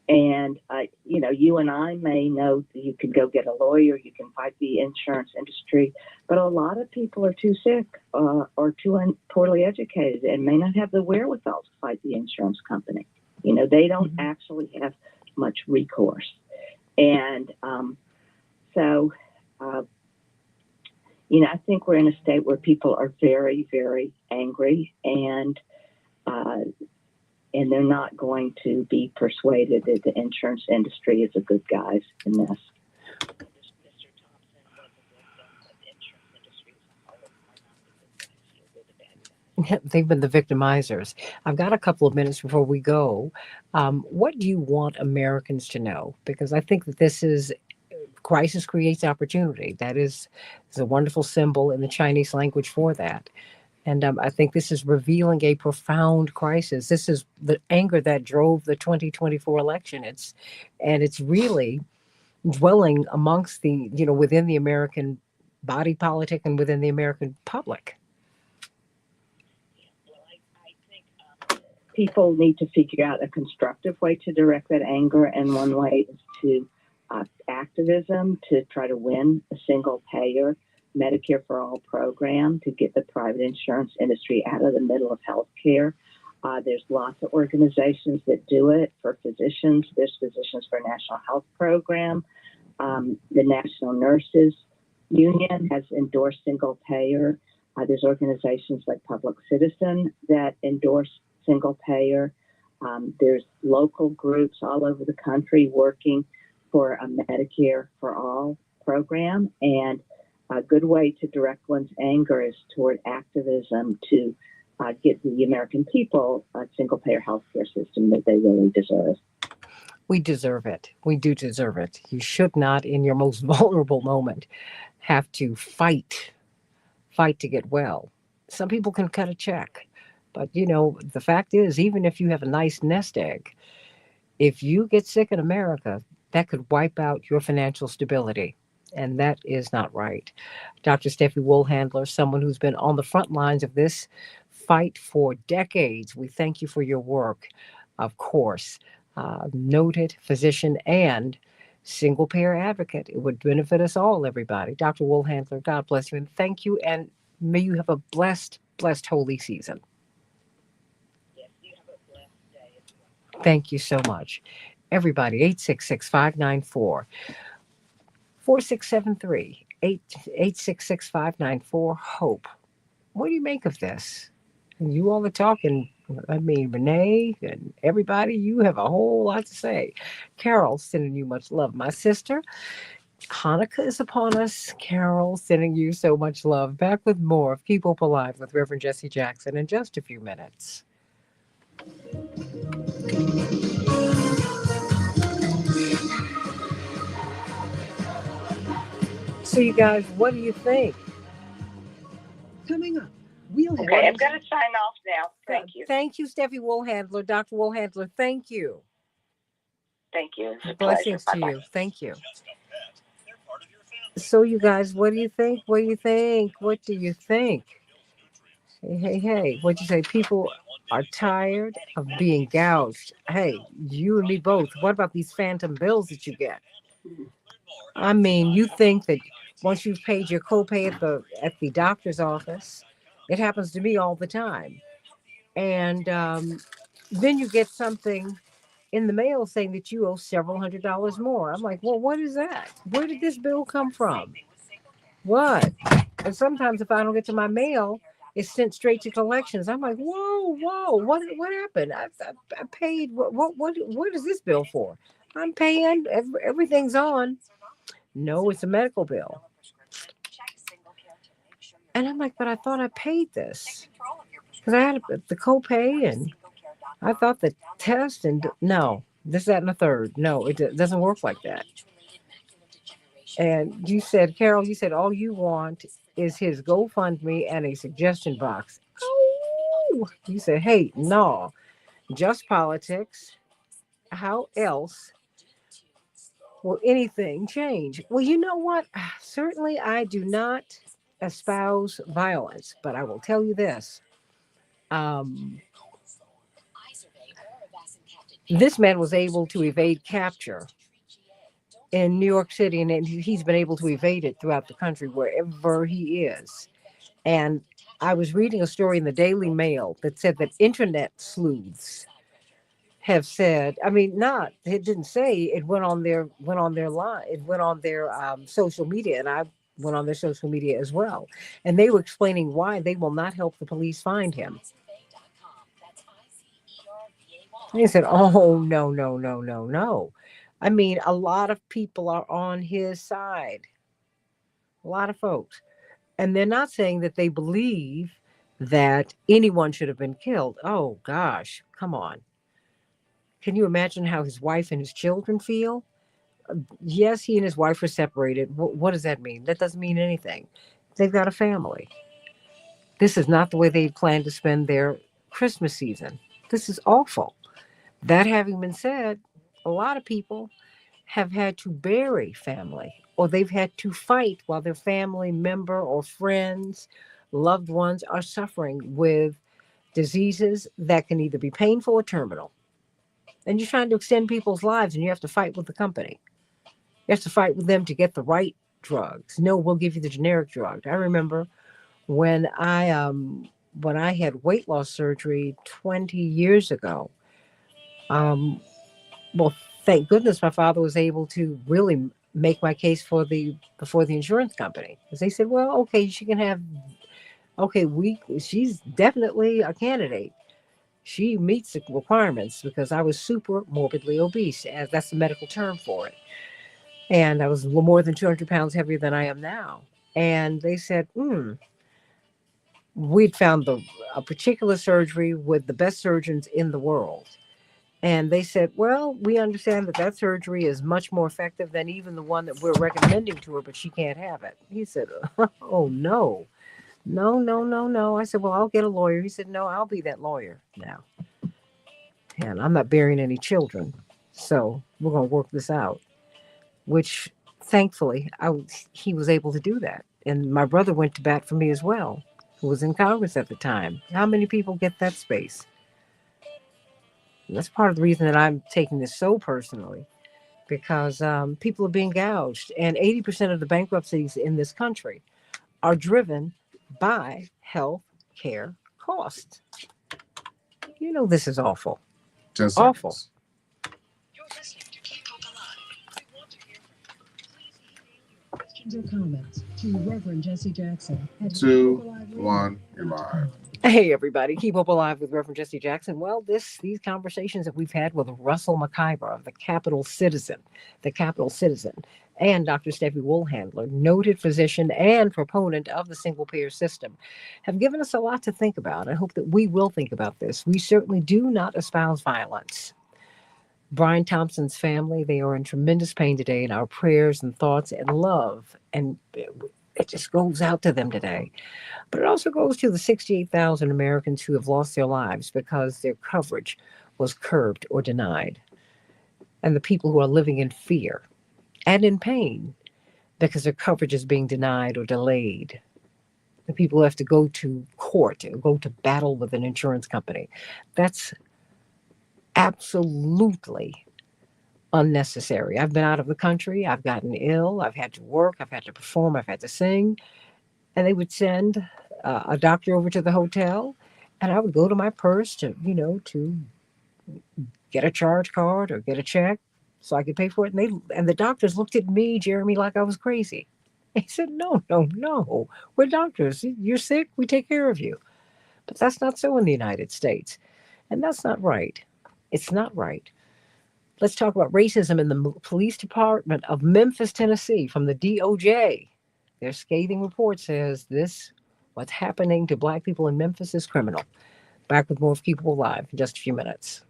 And, you know, you and I may know that you can go get a lawyer, you can fight the insurance industry, but a lot of people are too sick or too poorly educated and may not have the wherewithal to fight the insurance company. You know, they don't actually have much recourse. And so, you know, I think we're in a state where people are very, very angry and they're not going to be persuaded that the insurance industry is a good guys in this. They've been the victimizers. I've got a couple of minutes before we go. What do you want Americans to know? Because I think that this is crisis creates opportunity. That is a wonderful symbol in the Chinese language for that. And I think this is revealing a profound crisis. This is the anger that drove the 2024 election. It's really dwelling amongst within the American body politic and within the American public. People need to figure out a constructive way to direct that anger, and one way is to activism to try to win a single payer Medicare for All program to get the private insurance industry out of the middle of healthcare. There's lots of organizations that do it for physicians. There's Physicians for a National Health Program. The National Nurses Union has endorsed single payer. There's organizations like Public Citizen that endorse single payer. There's local groups all over the country working for a Medicare for All program. And a good way to direct one's anger is toward activism to get the American people a single payer healthcare system that they really deserve. We deserve it. We do deserve it. You should not, in your most vulnerable moment, have to fight to get well. Some people can cut a check. But, you know, the fact is, even if you have a nice nest egg, if you get sick in America, that could wipe out your financial stability. And that is not right. Dr. Steffi Woolhandler, someone who's been on the front lines of this fight for decades. We thank you for your work, of course. Noted physician and single payer advocate. It would benefit us all, everybody. Dr. Woolhandler, God bless you and thank you. And may you have a blessed holy season. Yes, you have a blessed day as well. Thank you so much. Everybody, 866-594-4673, 866-594-HOPE. What do you make of this? And you all are talking, I mean, Renee and everybody, you have a whole lot to say. Carol, sending you much love. My sister, Hanukkah is upon us. Carol, sending you so much love. Back with more of Keep Hope Alive with Reverend Jesse Jackson in just a few minutes. So you guys, what do you think? Coming up, we'll have... Okay, I'm going to sign off now. Thank you. Thank you, Steffi Woolhandler. Dr. Woolhandler, thank you. Thank you. It's a Blessings pleasure. to Bye-bye. you. Thank you. So, you guys, what do you think? What do you think? What do you think? Hey, hey, hey. What'd you say? People are tired of being gouged. Hey, you and me both. What about these phantom bills that you get? I mean, you think that once you've paid your copay at the doctor's office, it happens to me all the time. And then you get something in the mail saying that you owe several $100s more. I'm like, well, what is that? Where did this bill come from? What? And sometimes if I don't get to my mail, it's sent straight to collections. I'm like, whoa, what happened? I paid. What is this bill for? I'm paying. Everything's on. No, it's a medical bill. And I'm like, but I thought I paid this because I had the copay and I thought the test and no, this, that, and the third. No, it doesn't work like that. And you said, Carol, you said all you want is his GoFundMe and a suggestion box. Oh, you said, hey, no, just politics. How else will anything change? Well, you know what? Certainly I do not espouse violence, but I will tell you this. This man was able to evade capture in New York City, and he's been able to evade it throughout the country wherever he is. And I was reading a story in the Daily Mail that said that internet sleuths have said, I mean, not, it didn't say, it went on their line, it went on their social media, and I went on their social media as well. And they were explaining why they will not help the police find him. They said, oh, no. I mean, a lot of people are on his side, a lot of folks. And they're not saying that they believe that anyone should have been killed. Oh, gosh, come on. Can you imagine how his wife and his children feel? Yes, he and his wife are separated. What does that mean? That doesn't mean anything. They've got a family. This is not the way they plan to spend their Christmas season. This is awful. That having been said, a lot of people have had to bury family, or they've had to fight while their family member or friends, loved ones are suffering with diseases that can either be painful or terminal. And you're trying to extend people's lives, and you have to fight with the company. You have to fight with them to get the right drugs. No, we'll give you the generic drug. I remember when I had weight loss surgery 20 years ago. Well, thank goodness my father was able to really make my case before the insurance company, because they said, well, okay, she can have, okay, she's definitely a candidate. She meets the requirements because I was super morbidly obese, as that's the medical term for it. And I was a little more than 200 pounds heavier than I am now. And they said, we'd found a particular surgery with the best surgeons in the world. And they said, well, we understand that surgery is much more effective than even the one that we're recommending to her, but she can't have it. He said, oh, no. I said, well, I'll get a lawyer. He said, no, I'll be that lawyer now. And I'm not burying any children. So we're going to work this out, which thankfully he was able to do that. And my brother went to bat for me as well, who was in Congress at the time. How many people get that space? And that's part of the reason that I'm taking this so personally, because people are being gouged. And 80% of the bankruptcies in this country are driven by health care costs. You know, this is awful. 10 seconds. Awful. You're listening to Keep Hope Alive. We want to hear from you. Please email your questions or comments to Reverend Jesse Jackson at 2, keephopealiveradio.com. 1, you're live. Hey, everybody. Keep Hope Alive with Reverend Jesse Jackson. Well, these conversations that we've had with Russell McIver of the Capital Citizen, and Dr. Steffi Woolhandler, noted physician and proponent of the single payer system, have given us a lot to think about. I hope that we will think about this. We certainly do not espouse violence. Brian Thompson's family, they are in tremendous pain today, and our prayers and thoughts and love, and it just goes out to them today. But it also goes to the 68,000 Americans who have lost their lives because their coverage was curbed or denied. and the people who are living in fear and in pain because their coverage is being denied or delayed. The people who have to go to court or go to battle with an insurance company. That's absolutely unnecessary. I've been out of the country. I've gotten ill. I've had to work. I've had to perform. I've had to sing. And they would send a doctor over to the hotel, and I would go to my purse to, to get a charge card or get a check so I could pay for it. And the doctors looked at me, Jeremy, like I was crazy. They said, no, no, no. We're doctors. You're sick. We take care of you. But that's not so in the United States. And that's not right. It's not right. Let's talk about racism in the police department of Memphis, Tennessee, from the DOJ. Their scathing report says what's happening to Black people in Memphis is criminal. Back with more of Keep Hope Alive in just a few minutes.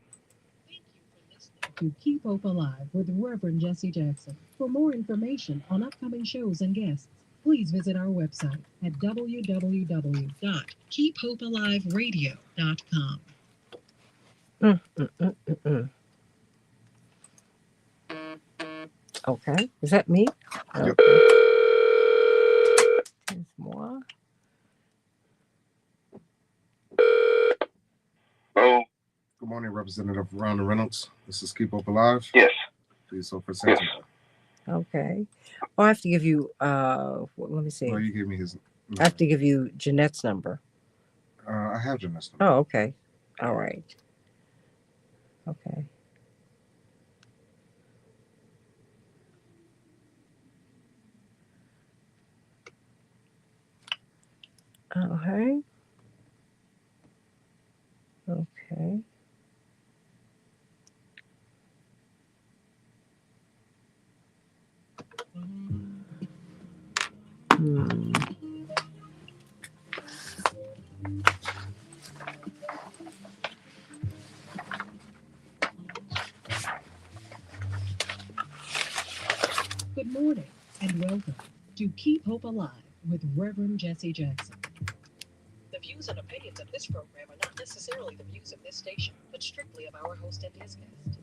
Thank you for listening to Keep Hope Alive with Reverend Jesse Jackson. For more information on upcoming shows and guests, please visit our website at www.keephopealiveradio.com. Okay, is that me? Yep. There's more. Hello. Good morning, Representative Rhonda Reynolds. This is Keep Hope Alive. Yes. Please hold for Santino. Okay. Oh, I have to give you, let me see. Well, you gave me his. I have to give you Jeanette's number. I have Jeanette's number. Oh, okay. All right. Okay. Okay. Okay. Hmm. Good morning and welcome to Keep Hope Alive with Reverend Jesse Jackson. The views and opinions of this program are not necessarily the views of this station, but strictly of our host and his guest.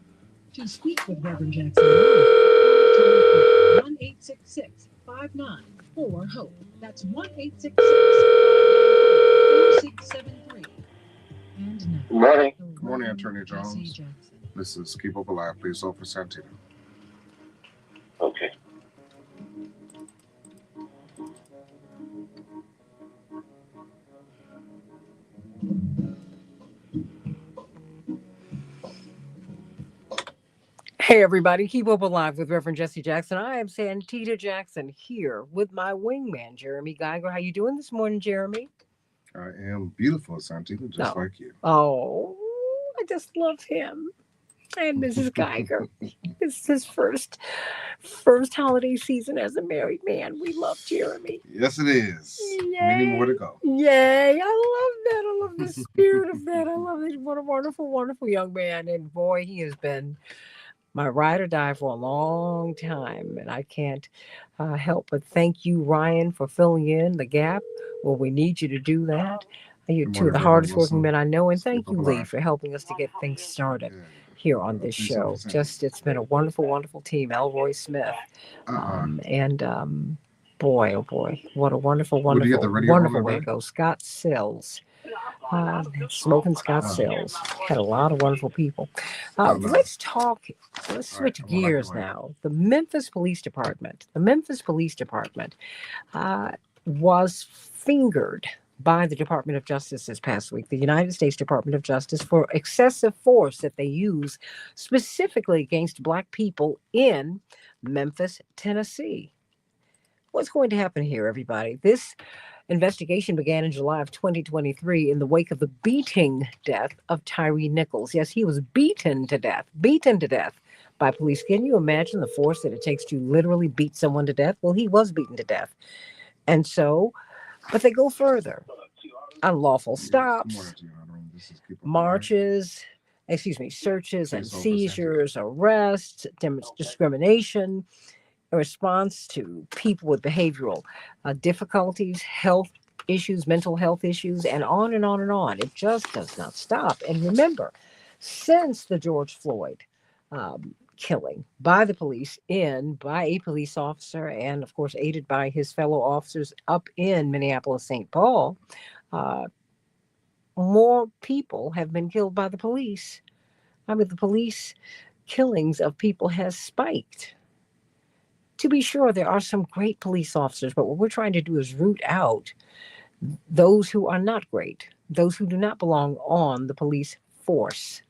To speak with Reverend Jackson, call 1-866-594-HOPE. That's 1-866-594-4673. And now, Good morning. Good morning, Attorney Jesse Jones. Jackson. This is Keep Hope Alive. Please hold for Santino. Okay. Hey, everybody. Keep Hope Alive with Reverend Jesse Jackson. I am Santita Jackson here with my wingman, Jeremy Geiger. How you doing this morning, Jeremy? I am beautiful, Santino, just No. like you. Oh, I just love him. And Mrs. Geiger. This is his first holiday season as a married man. We love Jeremy. Yes, it is. Many more to go. Yay. I love that. I love the spirit of that. I love it. What a wonderful, wonderful young man. And boy, he has been my ride or die for a long time. And I can't help but thank you, Ryan, for filling in the gap where we need you to do that. You're Good two of the morning, hardest Reverend working men I know. And Wilson. thank you, Keep Lee, alive. for helping us to get things started Yeah. here on this Please show. hold for Just, it's been a wonderful, wonderful team. Elroy Smith. Boy, oh boy, what a wonderful, Would you get wonderful, the radio on wonderful there, way to bud? go. Scott Sills. Smoking Scott Sills. Had a lot of wonderful people. Oh, no. Let's switch I like gears the way. now. The Memphis Police Department was fingered by the Department of Justice this past week, the United States Department of Justice, for excessive force that they use specifically against Black people in Memphis, Tennessee. What's going to happen here, everybody? This investigation began in July of 2023 in the wake of the beating death of Tyree Nichols. Yes, he was beaten to death by police. Can you imagine the force that it takes to literally beat someone to death? Well, he was beaten to death. And so, but they go further. Unlawful Good stops, morning to you, Honorable. This is Keep Hope marches, searches and Please hold for seizures, arrests, discrimination, in response to people with behavioral difficulties, health issues, mental health issues, and on and on and on. It just does not stop. And remember, since the George Floyd killing by the police by a police officer, and of course aided by his fellow officers up in Minneapolis, St. Paul. Uh, More people have been killed by the police. I mean, the police killings of people has spiked. To be sure, there are some great police officers, but what we're trying to do is root out those who are not great, those who do not belong on the police force.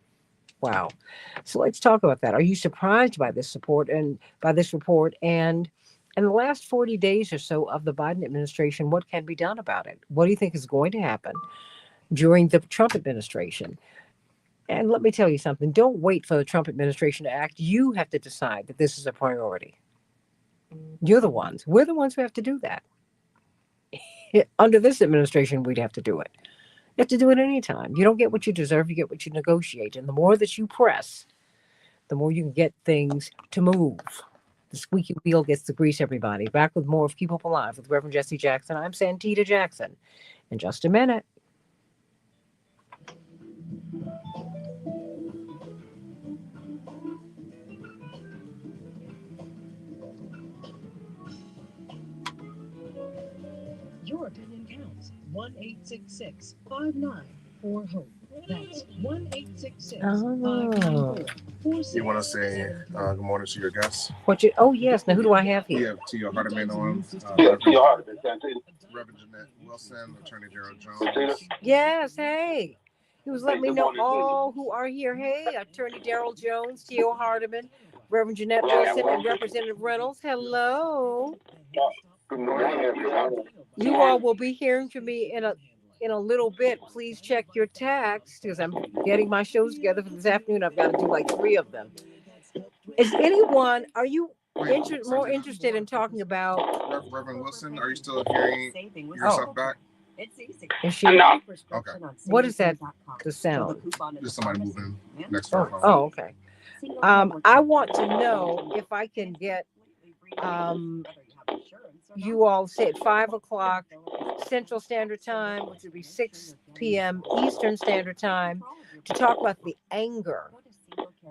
Wow. So let's talk about that. Are you surprised by this support and by this report? And in the last 40 days or so of the Biden administration, what can be done about it? What do you think is going to happen during the Trump administration? And let me tell you something. Don't wait for the Trump administration to act. You have to decide that this is a priority. You're the ones. We're the ones who have to do that. Under this administration, we'd have to do it. You have to do it anytime. You don't get what you deserve. You get what you negotiate. And the more that you press, the more you can get things to move. The squeaky wheel gets the grease, everybody. Back with more of Keep Hope Alive with Reverend Jesse Jackson. I'm Santita Jackson. In just a minute. Your opinion counts. 1-866-594-HOPE. That's 1-866-594-46. You want to say good morning to your guests? Oh, yes. Now, who do I have We here? have Tia Hardiman on. Tia Hardiman, Reverend Jeanette Wilson, Attorney Gerald Jones. Yes, hey. He was letting me know all who are here. Hey, Attorney Daryl Jones, T.O. Hardiman, Reverend Jeanette Wilson, and Representative Reynolds. Hello. Good morning, everyone. You all will be hearing from me in a little bit. Please check your text because I'm getting my shows together for this afternoon. I've got to do like 3 of them. Are you more interested in talking about Reverend Wilson? Are you still hearing yourself back? It's easy. Is she? No. Okay. What is that? The sound. There's somebody moving next to her phone. Oh, okay. I want to know if I can get you all say at 5 o'clock Central Standard Time, which would be 6 p.m. Eastern Standard Time, to talk about the anger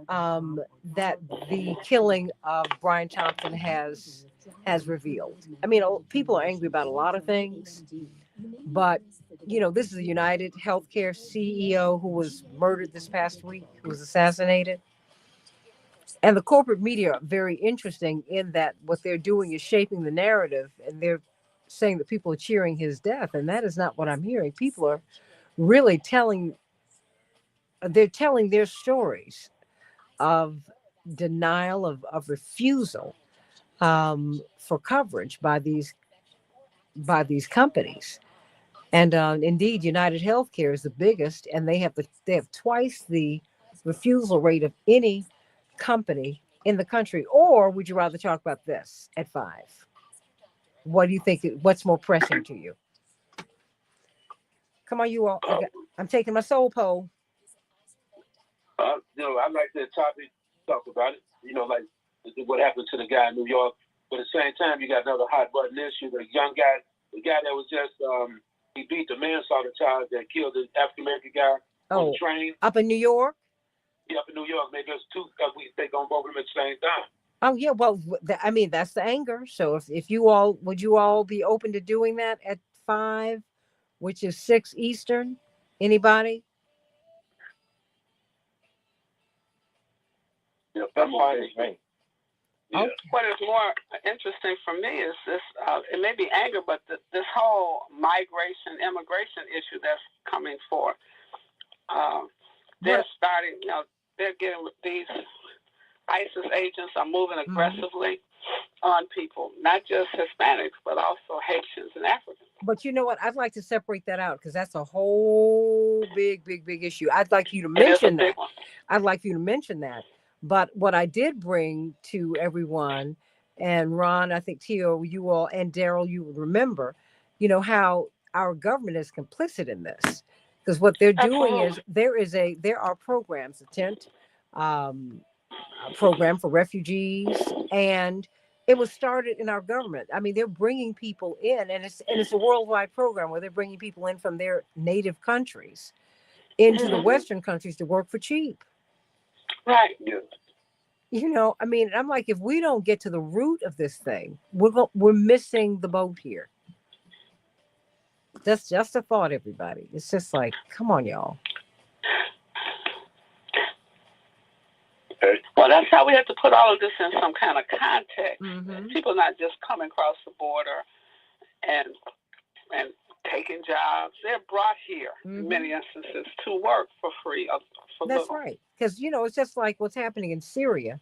that the killing of Brian Thompson has revealed. I mean, people are angry about a lot of things, but this is a United Healthcare CEO who was murdered this past week, who was assassinated. And the corporate media are very interesting in that what they're doing is shaping the narrative, and they're saying that people are cheering his death, and that is not what I'm hearing. People are really telling their stories of denial, of refusal for coverage by these companies. And indeed, United Healthcare is the biggest, and they have twice the refusal rate of any company in the country. Or would you rather talk about this at 5? What do you think? What's more pressing to you? Come on, you all. I'm taking my soul poll. I like that topic. Talk about it. Like what happened to the guy in New York. But at the same time, you got another hot button issue. The young guy, the guy that was just he beat the manslaughter charge that killed the African American guy on the train up in New York. Yeah, up in New York. Maybe there's 2 we think on both of them at the same time. Oh yeah, well, I mean that's the anger. So if you all would you all be open to doing that at 5, which is 6 Eastern? Anybody? Yeah, that's fine with me. Yeah. Okay. What is more interesting for me is this, it may be anger, but this whole immigration issue that's coming forth. They're starting, they're getting these ISIS agents are moving aggressively on people, not just Hispanics, but also Haitians and Africans. But you know what? I'd like to separate that out because that's a whole big issue. I'd like you to mention that. I'd like you to mention that. But what I did bring to everyone, and Ron, I think Tio, you all, and Daryl, you would remember, how our government is complicit in this. Because what they're doing is there are programs, a tent program for refugees, and it was started in our government. I mean, they're bringing people in, and it's a worldwide program where they're bringing people in from their native countries into the Western countries to work for cheap. Right. Yeah. I mean, I'm like, if we don't get to the root of this thing, we're missing the boat here. That's just a thought, everybody. It's just like, come on, y'all. Well, that's how we have to put all of this in some kind of context. Mm-hmm. People not just coming across the border and taking jobs. They're brought here in many instances to work for free. That's little. right. Because, it's just like what's happening in Syria.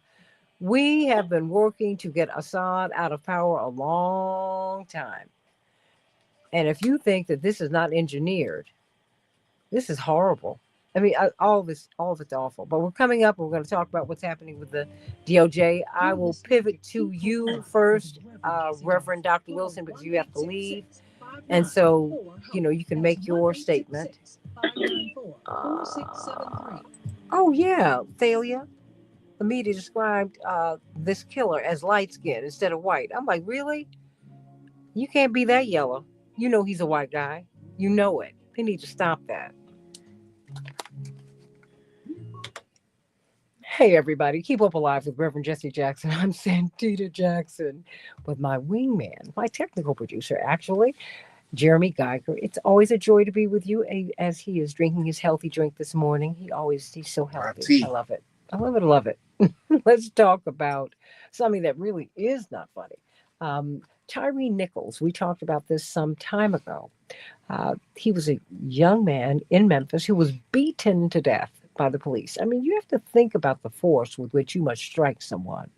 We have been working to get Assad out of power a long time. And if you think that this is not engineered, this is horrible. I mean, all of it's awful. But we're coming up. We're going to talk about what's happening with the DOJ. I will pivot to you first, Reverend Dr. Wilson, because you have to leave. And so, you can make your statement. Oh, yeah, Thalia. The media described this killer as light skinned instead of white. I'm like, really? You can't be that yellow. You know he's a white guy. You know it. They need to stop that. Hey, everybody. Keep Hope Alive with Reverend Jesse Jackson. I'm Santita Jackson with my wingman, my technical producer, actually, Jeremy Geiger. It's always a joy to be with you as he is drinking his healthy drink this morning. He's so healthy. I love it. I love it. Let's talk about something that really is not funny. Tyree Nichols, we talked about this some time ago. He was a young man in Memphis who was beaten to death by the police. I mean, you have to think about the force with which you must strike someone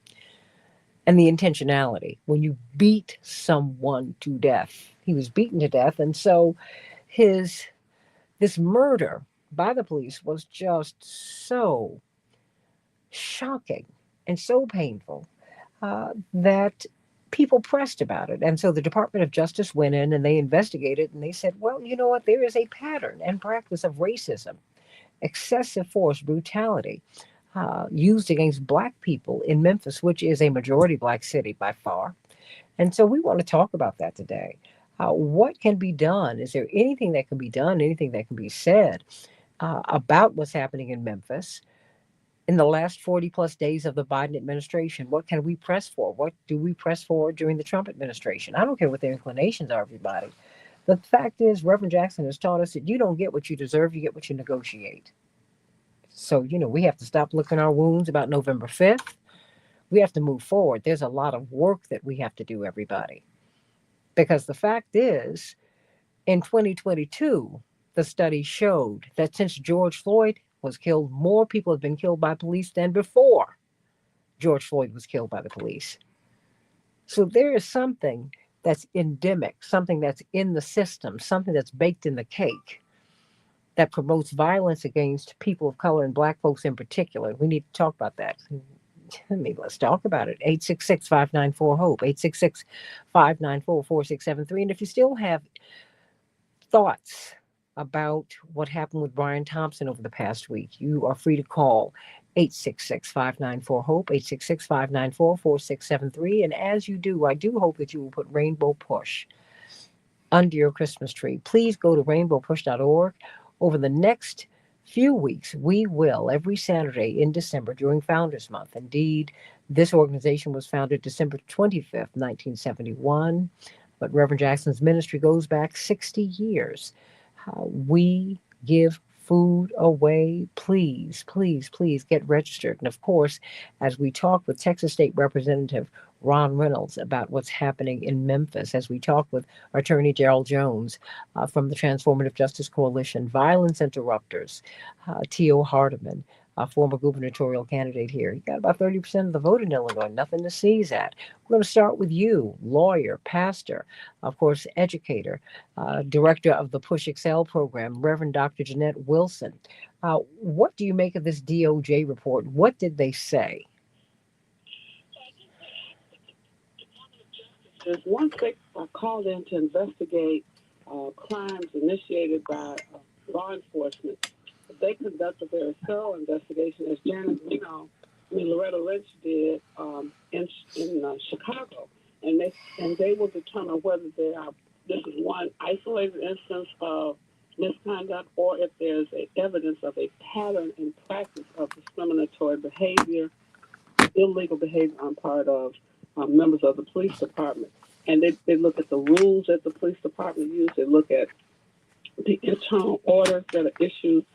and the intentionality when you beat someone to death. He was beaten to death. And so this murder by the police was just so shocking and so painful that people pressed about it. And so the Department of Justice went in and they investigated and they said, well, you know what? There is a pattern and practice of racism, excessive force, brutality used against Black people in Memphis, which is a majority Black city by far. And so we want to talk about that today. What can be done? Is there anything that can be done, anything that can be said about what's happening in Memphis in the last 40 plus days of the Biden administration? What can we press for? What do we press for during the Trump administration? I don't care what their inclinations are, everybody. The fact is, Reverend Jackson has taught us that you don't get what you deserve, you get what you negotiate. So, we have to stop licking our wounds about November 5th. We have to move forward. There's a lot of work that we have to do, everybody. Because the fact is, in 2022, the study showed that since George Floyd was killed, more people have been killed by police than before George Floyd was killed by the police. So there is something that's endemic, something that's in the system, something that's baked in the cake that promotes violence against people of color and Black folks in particular. We need to talk about that. Let's talk about it. 866-594-HOPE, 866-594-4673. And if you still have thoughts about what happened with Brian Thompson over the past week, you are free to call 866-594-HOPE, 866-594-4673. And as you do, I do hope that you will put Rainbow Push under your Christmas tree. Please go to rainbowpush.org. Over the next few weeks, we will, every Saturday in December during Founders Month. Indeed, this organization was founded December 25th, 1971. But Reverend Jackson's ministry goes back 60 years. We give food away. Please, please, please get registered. And of course, as we talk with Texas State Representative Ron Reynolds about what's happening in Memphis, as we talk with Attorney Gerald Jones from the Transformative Justice Coalition, Violence Interrupters, T.O. Hardeman, a former gubernatorial candidate here. He got about 30% of the vote in Illinois, nothing to sneeze at. We're going to start with you, lawyer, pastor, of course, educator, director of the Push Excel program, Reverend Dr. Jeanette Wilson. What do you make of this DOJ report? What did they say? Once they are called in to investigate crimes initiated by law enforcement, they conduct a very thorough investigation, as Loretta Lynch did in Chicago, and they will determine whether this is one isolated instance of misconduct or if there's evidence of a pattern and practice of discriminatory behavior illegal behavior on part of members of the police department. And they look at the rules that the police department use. They look at the internal orders that are issued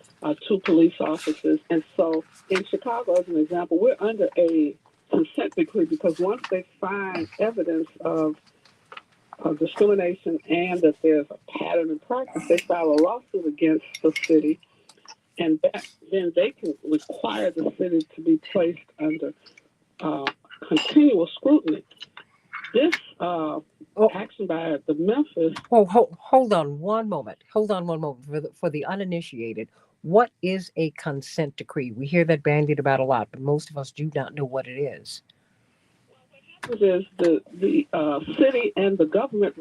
to police officers. And so in Chicago, as an example, we're under a consent decree because once they find evidence of discrimination and that there's a pattern in practice, they file a lawsuit against the city, and then they can require the city to be placed under continual scrutiny. This action by the Memphis. Hold on one moment. Hold on one moment. For the uninitiated, what is a consent decree? We hear that bandied about a lot, but most of us do not know what it is. It is the city and the government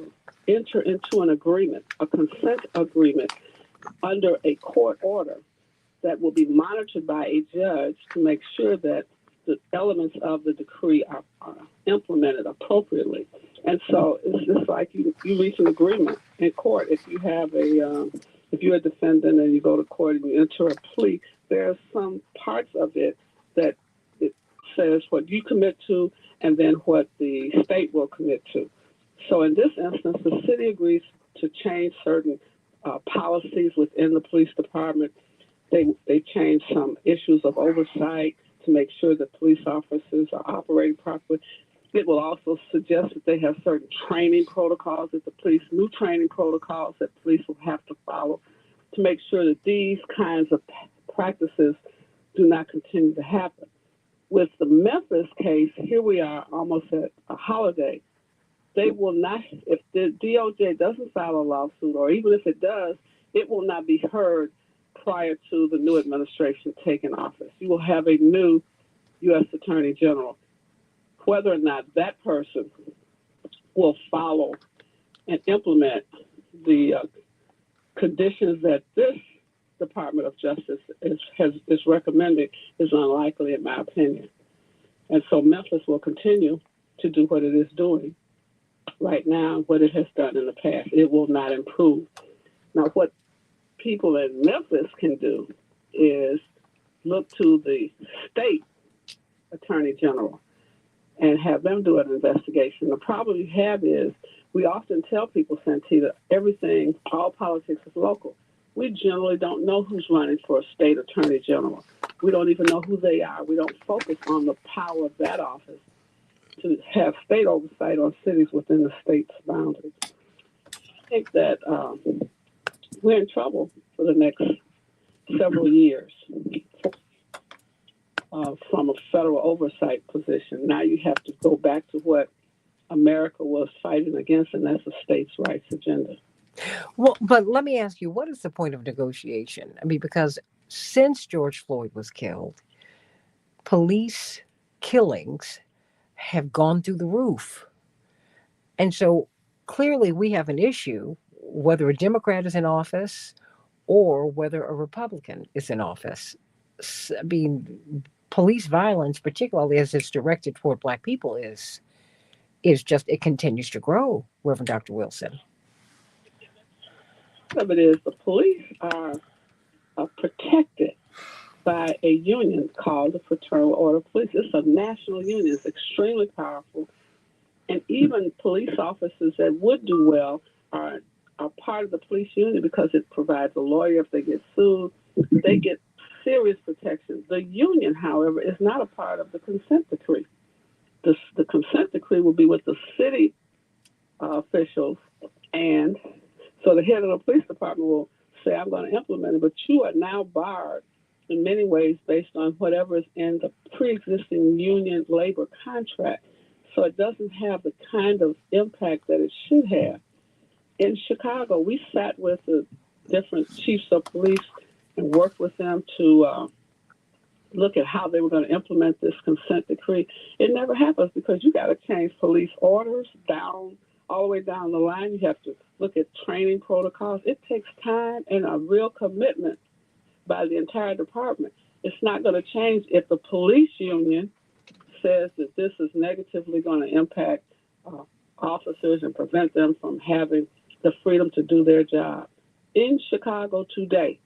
enter into an agreement, a consent agreement, under a court order that will be monitored by a judge to make sure that the elements of the decree are implemented appropriately. And so it's just like you reach an agreement in court. If you have if you're a defendant and you go to court and you enter a plea, there are some parts of it that it says what you commit to and then what the state will commit to. So in this instance, the city agrees to change certain policies within the police department. They change some issues of oversight to make sure that police officers are operating properly. It will also suggest that they have certain training protocols that new training protocols that police will have to follow to make sure that these kinds of practices do not continue to happen. With the Memphis case, here we are almost at a holiday. They will not, if the DOJ doesn't file a lawsuit, or even if it does, it will not be heard prior to the new administration taking office. You will have a new U.S. Attorney General. Whether or not that person will follow and implement the conditions that this Department of Justice is recommending is unlikely, in my opinion. And so Memphis will continue to do what it is doing right now, what it has done in the past. It will not improve. Now, what people in Memphis can do is look to the state attorney general and have them do an investigation. The problem you have is we often tell people, Santita, all politics is local. We generally don't know who's running for a state attorney general. We don't even know who they are. We don't focus on the power of that office to have state oversight on cities within the state's boundaries. I think that we're in trouble for the next several years from a federal oversight position. Now you have to go back to what America was fighting against, and that's a states' rights agenda. Well, but let me ask you, what is the point of negotiation? I mean, because since George Floyd was killed, police killings have gone through the roof. And so clearly we have an issue, whether a Democrat is in office or whether a Republican is in office. I mean, police violence, particularly as it's directed toward Black people, is just, it continues to grow, Reverend Dr. Wilson. Of it is the police are protected by a union called the Fraternal Order of Police. It's a national union. It's extremely powerful. And even police officers that would do well are part of the police union because it provides a lawyer if they get sued. They get serious protection. The union, however, is not a part of the consent decree. The consent decree will be with the city officials, and so the head of the police department will say, I'm going to implement it, but you are now barred in many ways based on whatever is in the pre-existing union labor contract. So it doesn't have the kind of impact that it should have. In Chicago, we sat with the different chiefs of police and worked with them to look at how they were going to implement this consent decree. It never happens because you got to change police orders down, all the way down the line. You have to look at training protocols. It takes time and a real commitment by the entire department. It's not going to change if the police union says that this is negatively going to impact officers and prevent them from having the freedom to do their job. In Chicago today,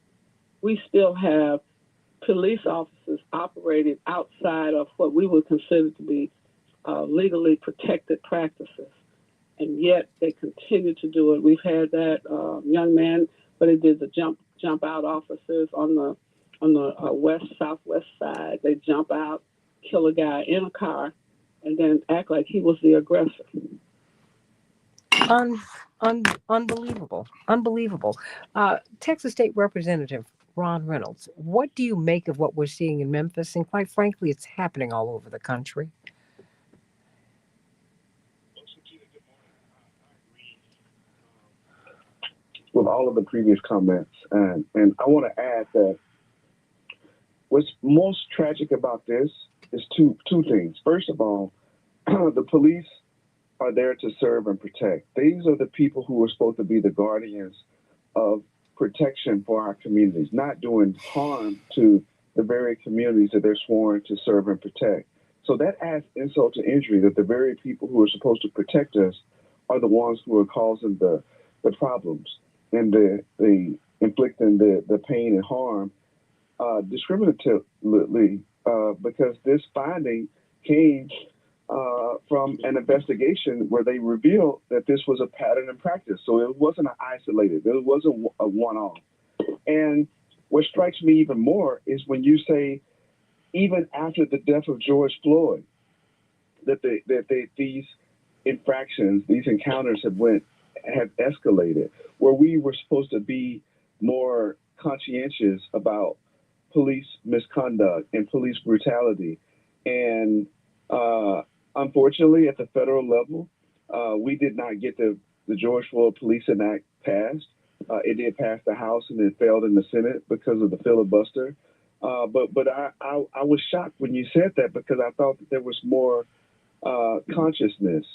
we still have police officers operating outside of what we would consider to be legally protected practices, and yet they continue to do it. We've had that young man, but he did the jump out officers on the southwest side. They jump out, kill a guy in a car, and then act like he was the aggressor. Unbelievable. Texas State Representative Ron Reynolds, what do you make of what we're seeing in Memphis? And quite frankly, it's happening all over the country. With all of the previous comments, and I want to add that what's most tragic about this is two things. First of all, the police are there to serve and protect. These are the people who are supposed to be the guardians of protection for our communities, not doing harm to the very communities that they're sworn to serve and protect. So that adds insult to injury, that the very people who are supposed to protect us are the ones who are causing the problems and the inflicting the pain and harm discriminatively, because this finding came from an investigation where they revealed that this was a pattern and practice. So it wasn't isolated. It wasn't a one-off. And what strikes me even more is when you say, even after the death of George Floyd, that these infractions, these encounters have escalated, where we were supposed to be more conscientious about police misconduct and police brutality. And unfortunately, at the federal level, we did not get the George Floyd Policing Act passed. It did pass the House and it failed in the Senate because of the filibuster. But I was shocked when you said that, because I thought that there was more consciousness.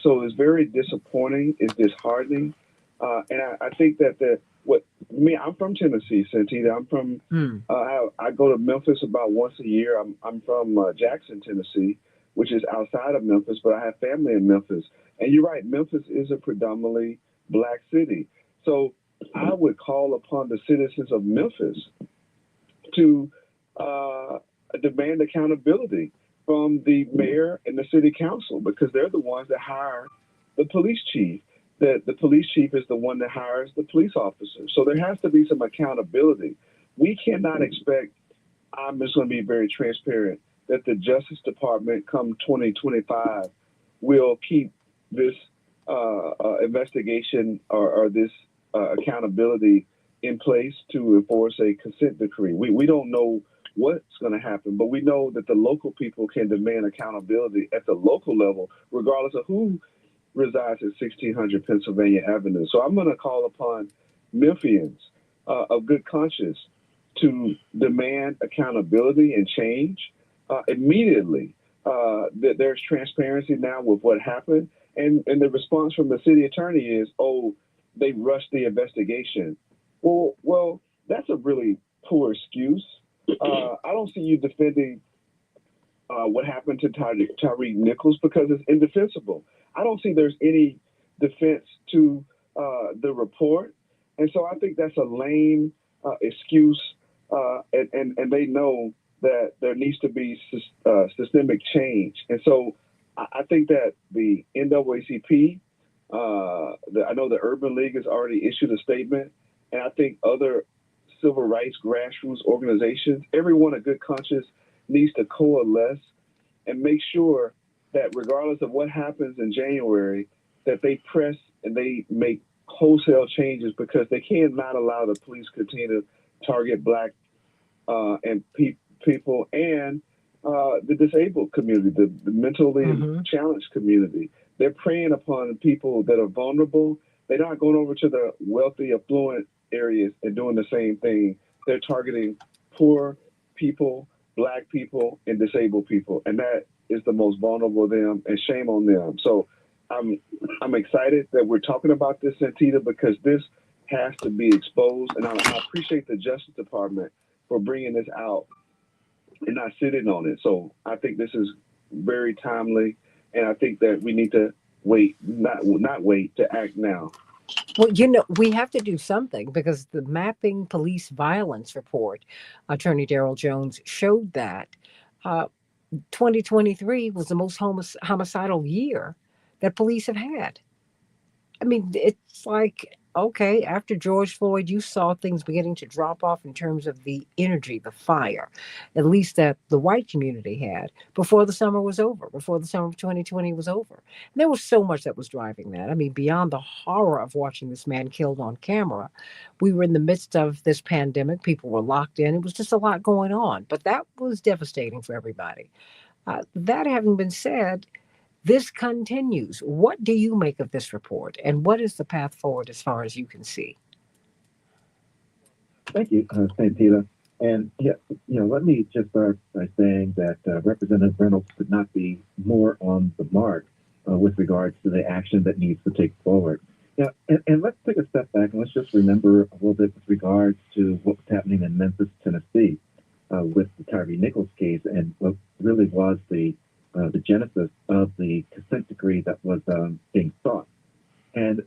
So it's very disappointing. It's disheartening. And I think that I'm from Tennessee, Santita. I'm from, I go to Memphis about once a year. I'm from Jackson, Tennessee, which is outside of Memphis, but I have family in Memphis. And you're right, Memphis is a predominantly Black city. So I would call upon the citizens of Memphis to demand accountability from the mayor and the city council, because they're the ones that hire the police chief. The police chief is the one that hires the police officers. So there has to be some accountability. We cannot expect, I'm just going to be very transparent, that the Justice Department come 2025 will keep this investigation or this accountability in place to enforce a consent decree. We don't know what's going to happen, but we know that the local people can demand accountability at the local level, regardless of who resides at 1600 Pennsylvania Avenue. So I'm going to call upon Memphians of good conscience to demand accountability and change immediately. That there's transparency now with what happened, and the response from the city attorney is, "Oh, they rushed the investigation." Well, that's a really poor excuse. I don't see you defending what happened to Tyreek Nichols, because it's indefensible. I don't see there's any defense to the report. And so I think that's a lame excuse. And they know that there needs to be systemic change. And so I think that the NAACP, I know the Urban League has already issued a statement, and I think other civil rights grassroots organizations, everyone of good conscience needs to coalesce and make sure that regardless of what happens in January, that they press and they make wholesale changes, because they cannot allow the police continue to target Black and people and the disabled community, the mentally challenged community. They're preying upon people that are vulnerable. They're not going over to the wealthy, affluent areas and doing the same thing. They're targeting poor people, Black people, and disabled people, and that is the most vulnerable of them, and shame on them. So I'm excited that we're talking about this, Santita, because this has to be exposed, and I appreciate the Justice Department for bringing this out and not sitting on it. So I think this is very timely, and I think that we need to wait, not wait, to act now. Well, we have to do something because the Mapping Police Violence Report, Attorney Daryl Jones showed that uh, 2023 was the most homicidal year that police have had. I mean, it's like, okay, after George Floyd, you saw things beginning to drop off in terms of the energy, the fire, at least that the white community had before the summer was over, before the summer of 2020 was over. And there was so much that was driving that. I mean, beyond the horror of watching this man killed on camera, we were in the midst of this pandemic. People were locked in. It was just a lot going on, but that was devastating for everybody. That having been said, this continues. What do you make of this report, and what is the path forward as far as you can see? Thank you, Santita. And yeah, let me just start by saying that Representative Reynolds could not be more on the mark with regards to the action that needs to take forward. Yeah, and let's take a step back and let's just remember a little bit with regards to what was happening in Memphis, Tennessee, with the Tyree Nichols case, and what really was the genesis of the consent decree that was being sought. And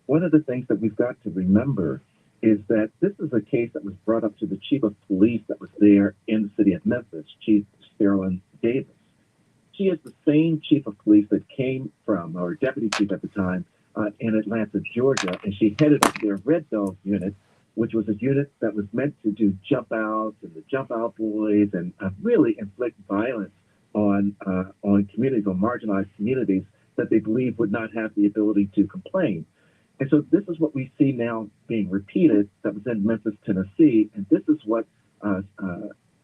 one of the things that we've got to remember is that this is a case that was brought up to the chief of police that was there in the city of Memphis, Chief Sterling Davis. She is the same chief of police that came from, or deputy chief at the time, in Atlanta, Georgia, and she headed up their Red Dog unit, which was a unit that was meant to do jump outs and the jump out boys and really inflict violence on communities, on marginalized communities that they believe would not have the ability to complain. And so this is what we see now being repeated that was in Memphis, Tennessee, and this is what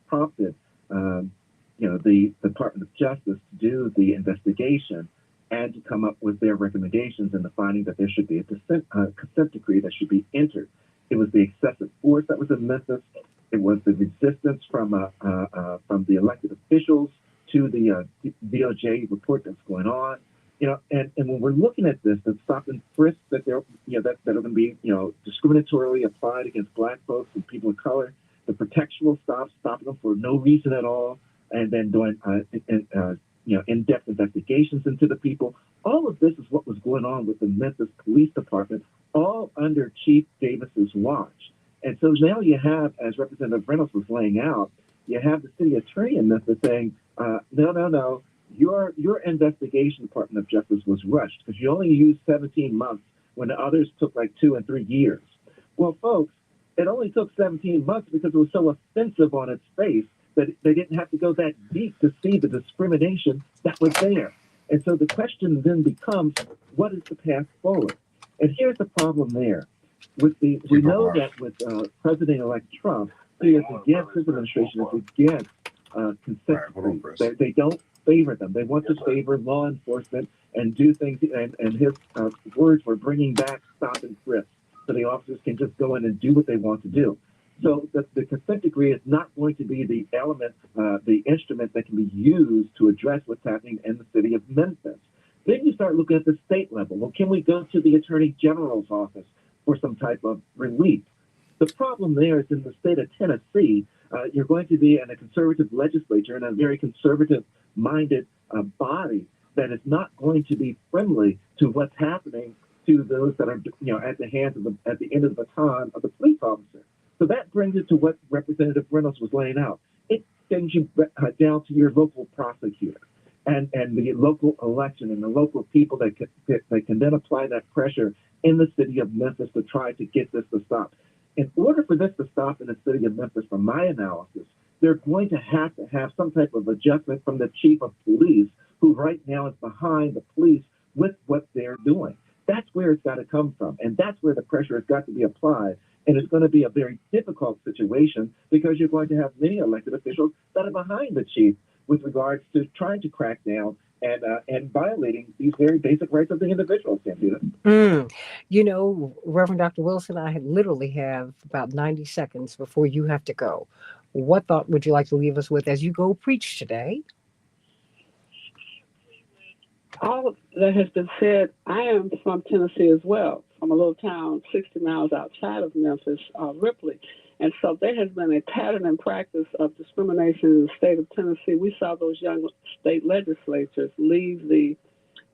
prompted the Department of Justice to do the investigation and to come up with their recommendations and the finding that there should be a consent decree that should be entered. It was the excessive force that was in Memphis. It was the resistance from the elected officials to the DOJ report that's going on, and when we're looking at this, the stop and frisk that they're, that are going to be, discriminatorily applied against Black folks and people of color, the protectional stopping them for no reason at all, and then doing, in-depth investigations into the people. All of this is what was going on with the Memphis Police Department, all under Chief Davis's watch. And so now you have, as Representative Reynolds was laying out, you have the city attorney in Memphis saying, no, your investigation, Department of Justice, was rushed because you only used 17 months when the others took like 2 and 3 years. Well, folks, it only took 17 months because it was so offensive on its face that they didn't have to go that deep to see the discrimination that was there. And so the question then becomes, what is the path forward? And here's the problem there. We know that with President-elect Trump, he is against his administration, is against consent decrees. They don't favor them. They want to favor law enforcement and do things. And his words were bringing back stop and frisk, so the officers can just go in and do what they want to do. So the consent decree is not going to be the element, the instrument that can be used to address what's happening in the city of Memphis. Then you start looking at the state level. Well, can we go to the Attorney General's office for some type of relief? The problem there is in the state of Tennessee, you're going to be in a conservative legislature and a very conservative-minded body that is not going to be friendly to what's happening to those that are, at the hands of at the end of the baton of the police officer. So that brings it to what Representative Reynolds was laying out. It brings you down to your local prosecutor and the local election and the local people that can then apply that pressure in the city of Memphis to try to get this to stop. In order for this to stop in the city of Memphis, from my analysis, they're going to have some type of adjustment from the chief of police, who right now is behind the police with what they're doing. That's where it's got to come from. And that's where the pressure has got to be applied. And it's going to be a very difficult situation because you're going to have many elected officials that are behind the chief with regards to trying to crack down and violating these very basic rights of the individual, Santita. Reverend Dr. Wilson, I literally have about 90 seconds before you have to go. What thought would you like to leave us with as you go preach today? All that has been said, I am from Tennessee as well, from a little town 60 miles outside of Memphis, Ripley. And so there has been a pattern and practice of discrimination in the state of Tennessee. We saw those young state legislatures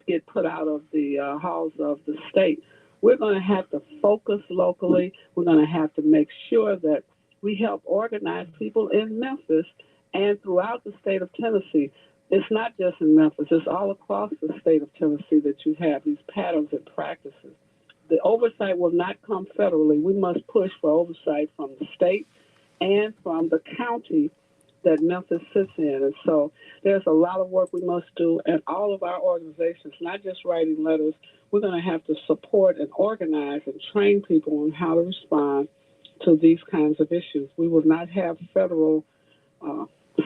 get put out of the halls of the state we're going to have to focus locally. We're going to have to make sure that we help organize people in Memphis and throughout the state of Tennessee. It's not just in Memphis, it's all across the state of Tennessee that you have these patterns and practices. The oversight will not come federally. We must push for oversight from the state and from the county that Memphis sits in. And so there's a lot of work we must do, and all of our organizations, not just writing letters, we're going to have to support and organize and train people on how to respond to these kinds of issues. We will not have federal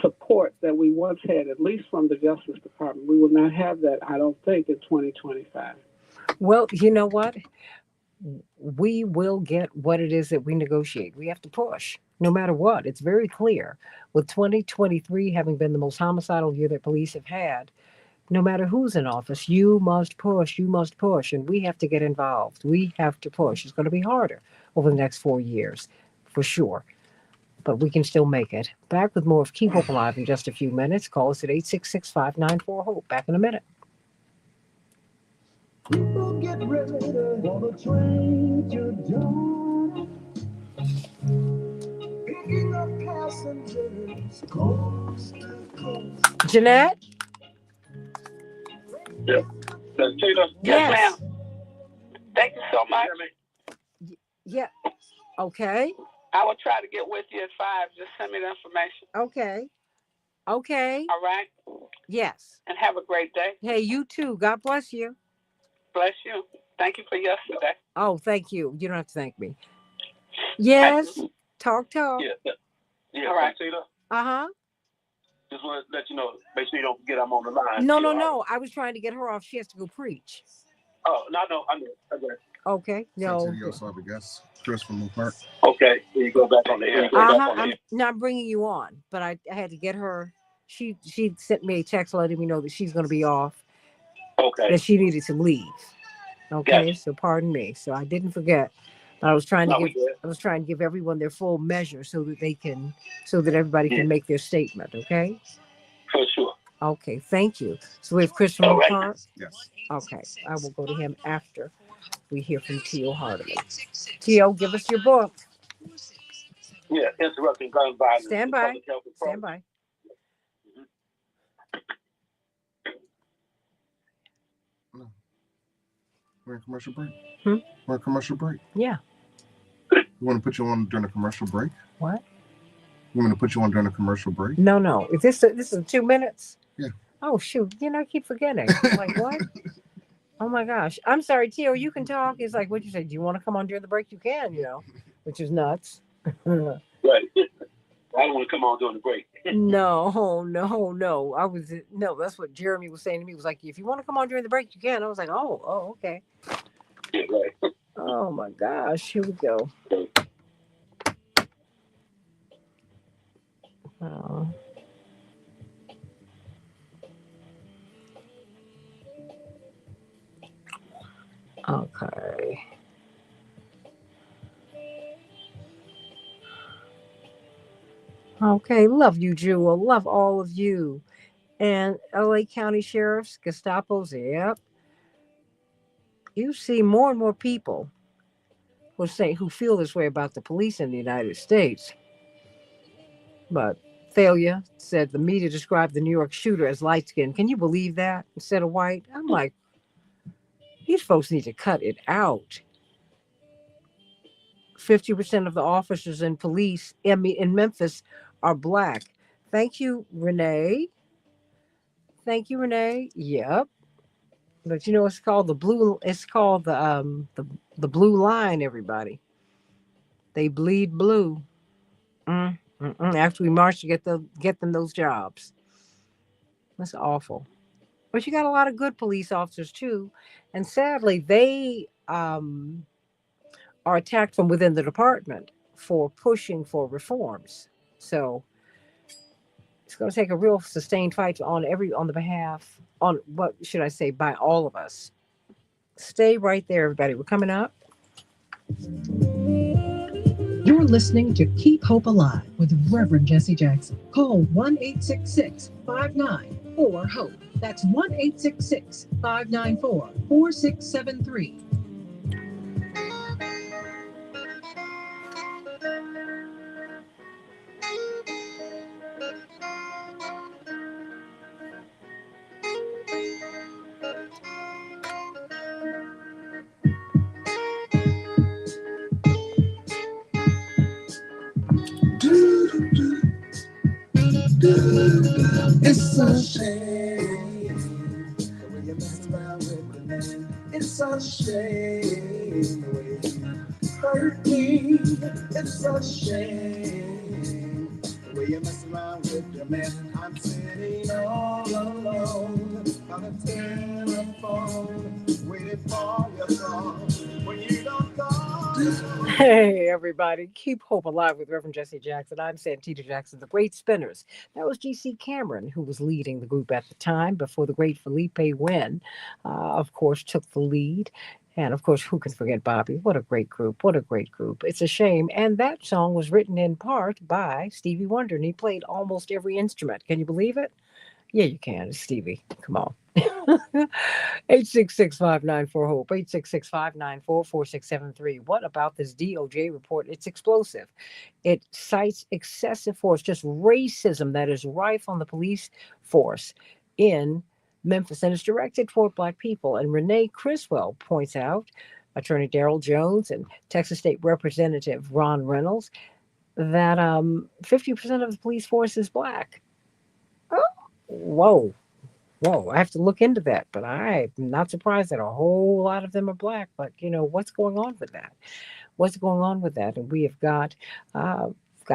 support that we once had, at least from the Justice Department. We will not have that, I don't think, in 2025. Well, you know what? We will get what it is that we negotiate. We have to push no matter what. It's very clear. With 2023 having been the most homicidal year that police have had, no matter who's in office, you must push, and we have to get involved. We have to push. It's going to be harder over the next 4 years, for sure. But we can still make it. Back with more of Keep Hope Alive in just a few minutes. Call us at 866-594-HOPE. Back in a minute. People get ready for the train to dawn. Picking up passengers, coast to coast. Jeanette? Yeah. Tina? Yes. Ma'am. Thank you so much. Yeah. Okay. I will try to get with you at 5. Just send me the information. Okay. Okay. All right? Yes. And have a great day. Hey, you too. God bless you. Bless you. Thank you for yesterday. Oh, thank you. You don't have to thank me. Yes. Talk. Yeah. All right. Tina, Uh-huh. just want to let you know, make sure you don't forget I'm on the line. No. I was trying to get her off. She has to go preach. Oh, no, I know. Okay. No. You also have a guest, Chris from the park. Okay, here you go back on the air. I'm bringing you on, but I had to get her. She sent me a text letting me know that she's going to be off. Okay. That she needed to leave. Okay, Gotcha. So pardon me. So I didn't forget. I was trying to No, give everyone their full measure so that everybody can make their statement. Okay. For sure. Okay. Thank you. So we have Chris from All right. Park. Yes. Okay. I will go to him after we hear from T.O. Hardiman. T.O., give us your book. Yeah, interrupting gun violence. Stand by. Public health Stand approach. by. We're in commercial break. Hmm? We're in commercial break. Yeah. You want to put you on during a commercial break? What? You want to put you on during a commercial break? No. Is this is 2 minutes? Yeah. Oh shoot! I keep forgetting. I'm like, what? Oh my gosh! I'm sorry, Tio. You can talk. It's like what you say. Do you want to come on during the break? You can. Which is nuts. Right. I don't want to come on during the break. No. That's what Jeremy was saying to me. He was like, if you want to come on during the break, you can. I was like, oh, okay. Yeah, right. Oh my gosh! Here we go. Oh. Okay. Okay, love you, Jewel. Love all of you. And LA County Sheriffs, Gestapos, yep. You see more and more people who feel this way about the police in the United States. But Thalia said the media described the New York shooter as light-skinned. Can you believe that? Instead of white? I'm like, these folks need to cut it out. 50% of the officers in police in Memphis are Black. Thank you, Renee. Yep. But it's called the blue. It's called the blue line. Everybody, they bleed blue. After we march to get them those jobs. That's awful. But you got a lot of good police officers too, and sadly they are attacked from within the department for pushing for reforms. So it's going to take a real sustained fight by all of us. Stay right there, everybody. We're coming up. You're listening to Keep Hope Alive with Reverend Jesse Jackson. Call 1-866-594-HOPE. That's 1-866-594-4673. It's a shame the way you mess around with the man. It's a shame the way you hurt me. It's a shame the way you mess around with your man. I'm sitting all alone on the telephone, waiting for your call when you don't call. Hey, everybody. Keep hope alive with Reverend Jesse Jackson. I'm Santita Jackson, the Great Spinners. That was G.C. Cameron, who was leading the group at the time before the great Felipe Wynn, of course, took the lead. And of course, who can forget Bobby? What a great group. What a great group. It's a shame. And that song was written in part by Stevie Wonder, and he played almost every instrument. Can you believe it? Yeah, you can. It's Stevie. Come on. 866-594-HOPE, 866-594-4673. What about this DOJ report? It's explosive. It cites excessive force, just racism that is rife on the police force in Memphis, and it's directed toward Black people. And Renee Criswell points out, Attorney Daryl Jones and Texas State Representative Ron Reynolds, that 50% of the police force is Black. Oh, whoa. Whoa, I have to look into that, but I'm not surprised that a whole lot of them are Black. But what's going on with that? What's going on with that? And we have got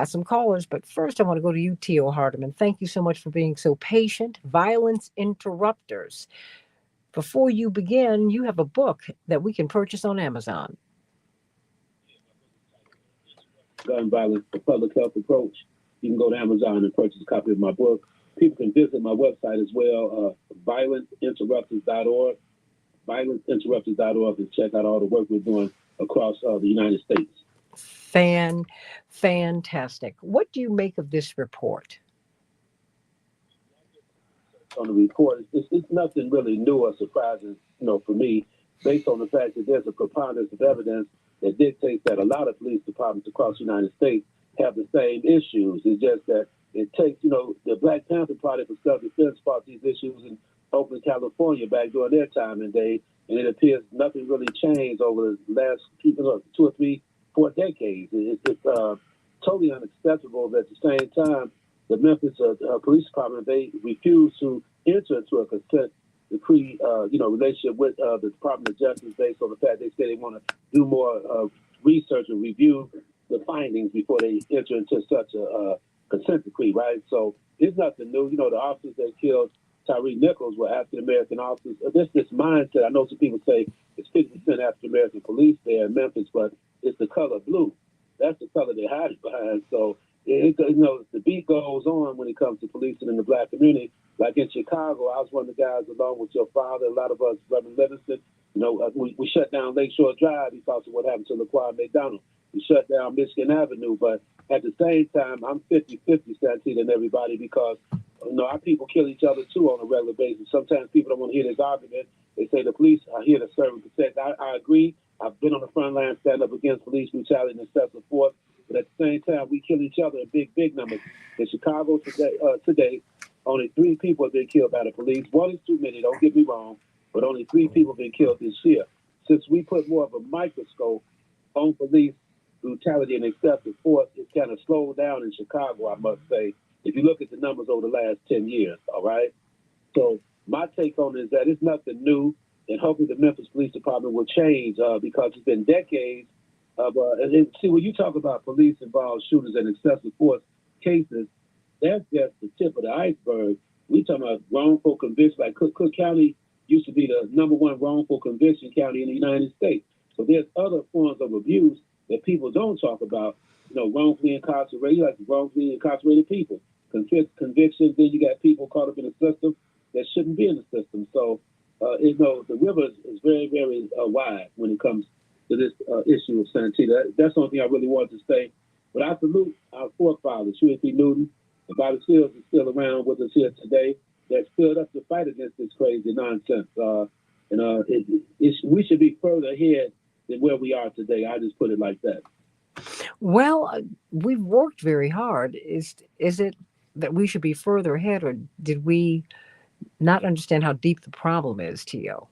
some callers, but first I want to go to you, T.O. Hardeman. Thank you so much for being so patient. Violence Interrupters. Before you begin, you have a book that we can purchase on Amazon. Gun Violence, the Public Health Approach. You can go to Amazon and purchase a copy of my book. People can visit my website as well, violenceinterrupters.org, violenceinterrupters.org, and check out all the work we're doing across the United States. Fantastic. What do you make of this report? On the report, it's nothing really new or surprising, for me, based on the fact that there's a preponderance of evidence that dictates that a lot of police departments across the United States have the same issues. It's just that it takes, the Black Panther Party for self-defense fought these issues in Oakland, California back during their time and day, and it appears nothing really changed over the last 2 or 3, 4 decades. It's totally unacceptable that at the same time, the Memphis Police Department, they refuse to enter into a consent decree, relationship with the Department of Justice based on the fact they say they want to do more research and review the findings before they enter into such a consent decree, right? So it's nothing new. The officers that killed Tyre Nichols were African-American officers. This mindset, I know some people say it's 50% African-American police there in Memphis, but it's the color blue. That's the color they hide behind. So, the beat goes on when it comes to policing in the Black community. Like in Chicago, I was one of the guys along with your father, a lot of us, Reverend Livingston, we shut down Lakeshore Drive because of what happened to Laquan McDonald. We shut down Michigan Avenue, but at the same time, I'm 50-50 Santita and everybody because, our people kill each other too on a regular basis. Sometimes people don't want to hear this argument. They say the police are here to serve and protect. I agree. I've been on the front line standing up against police brutality and excessive force, but at the same time, we kill each other in big numbers. In Chicago today, only 3 people have been killed by the police. 1 is too many, don't get me wrong, but only 3 people have been killed this year. Since we put more of a microscope on police brutality and excessive force, it's kind of slowed down in Chicago, I must say, if you look at the numbers over the last 10 years, all right? So my take on it is that it's nothing new, and hopefully the Memphis Police Department will change because it's been decades of, see, when you talk about police-involved shooters and excessive force cases, that's just the tip of the iceberg. We talking about wrongful conviction, like Cook County used to be the #1 wrongful conviction county in the United States. So there's other forms of abuse that people don't talk about, wrongfully incarcerated people, convictions, then you got people caught up in the system that shouldn't be in the system. So, the river is very, very wide when it comes to this issue of Santita. That's the only thing I really wanted to say. But I salute our forefathers, Huey P. Newton, and Bobby Seals is still around with us here today, that stood up to fight against this crazy nonsense. We should be further ahead than where we are today. I just put it like that. Well, we've worked very hard. Is it that we should be further ahead, or did we not understand how deep the problem is, T.O.?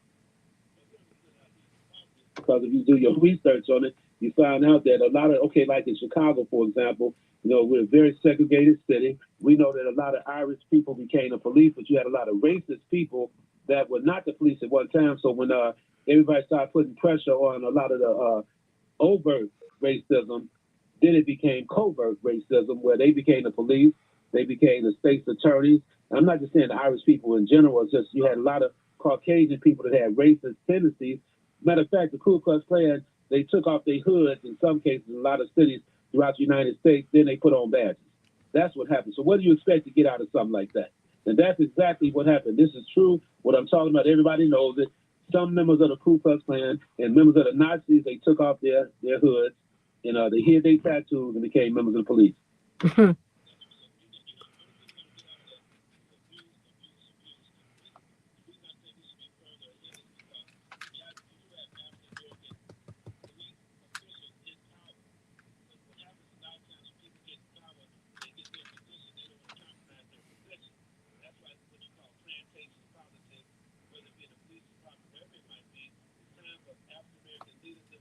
Because if you do your research on it, you find out that a lot of, like in Chicago, for example, You know, we're a very segregated city. We know that a lot of Irish people became the police, but you had a lot of racist people that were not the police at one time. So when everybody started putting pressure on a lot of the overt racism, then it became covert racism, where they became the police, they became the state's attorneys. And I'm not just saying the Irish people in general, it's just you had a lot of Caucasian people that had racist tendencies. Matter of fact, the Ku Klux Klan, they took off their hoods in some cases in a lot of cities throughout the United States, then they put on badges. That's what happened. So what do you expect to get out of something like that? And that's exactly what happened. This is true. What I'm talking about, everybody knows it. Some members of the Ku Klux Klan and members of the Nazis, they took off their hoods and they hid their tattoos and became members of the police.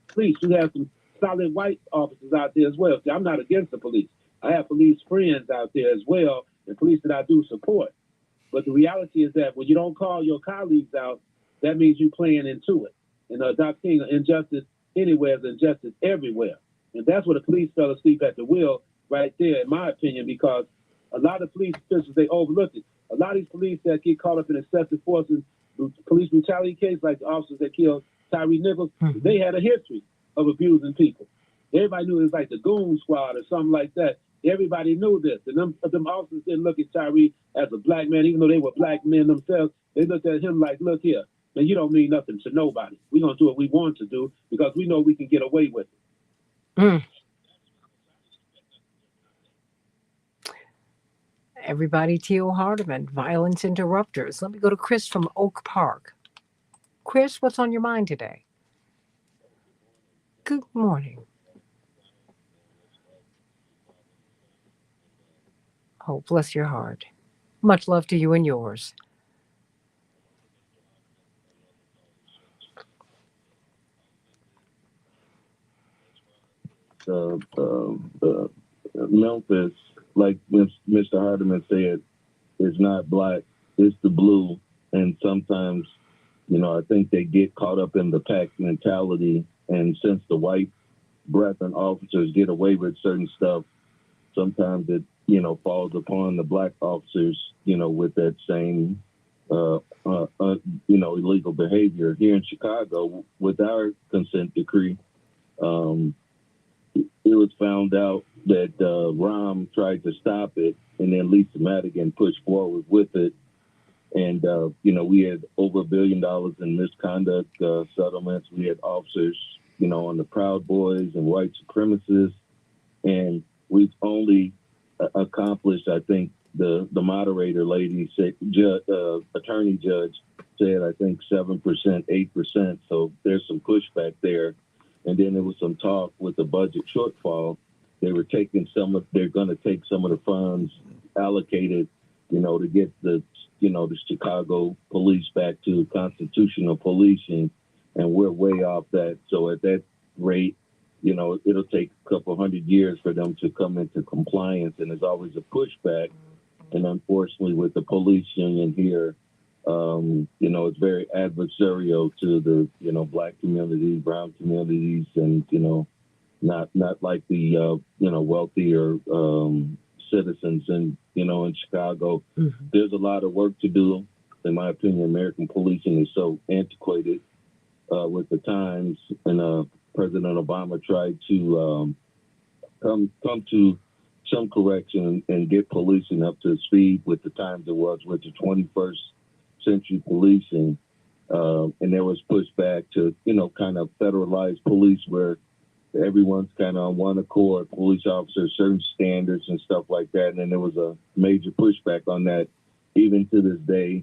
Police, you have some solid white officers out there as well. See, I'm not against the police. I have police friends out there as well, and police that I do support. But the reality is that when you don't call your colleagues out, that means you're playing into it. And Dr. King, injustice anywhere is injustice everywhere. And that's where the police fell asleep at the wheel right there, in my opinion, because a lot of police officials, they overlook it. A lot of these police that get caught up in excessive force and police brutality case, like the officers that killed Tyre Nichols, they had a history of abusing people. Everybody knew it was like the Goon Squad or something like that. Everybody knew this. And them officers didn't look at Tyre as a black man, even though they were black men themselves. They looked at him like, look here, man, you don't mean nothing to nobody. We're going to do what we want to do because we know we can get away with it. Everybody, Theo Hardiman, violence interrupters. Let me go to Chris from Oak Park. Chris, what's on your mind today? Good morning. Oh, bless your heart. Much love to you and yours. Memphis, like Mr. Hardiman said, is not black, it's the blue. And sometimes, you know, I think they get caught up in the pack mentality. And since the white brethren officers get away with certain stuff, sometimes it, you know, falls upon the black officers, you know, with that same, you know, illegal behavior. Here in Chicago, with our consent decree, it was found out that Rahm tried to stop it, and then Lisa Madigan pushed forward with it. And, you know, we had over $1 billion in misconduct settlements. We had officers, you know, on the Proud Boys and white supremacists. And we've only accomplished, I think, the moderator lady said, attorney judge said, I think 7%, 8%. So there's some pushback there. And then there was some talk with the budget shortfall. They were taking they're going to take some of the funds allocated, you know, to get the Chicago police back to constitutional policing. And we're way off that. So at that rate, you know, it'll take a couple hundred years for them to come into compliance. And there's always a pushback. And unfortunately, with the police union here, you know, it's very adversarial to the, you know, black community, brown communities, and, you know, not like the, you know, wealthier citizens. And, you know, in Chicago, there's a lot of work to do. In my opinion, American policing is so antiquated with the times. And President Obama tried to come to some correction and get policing up to speed with the times it was with the 21st century policing. And there was pushback to, you know, kind of federalize police where everyone's kind of on one accord, police officers, certain standards and stuff like that. And then there was a major pushback on that even to this day.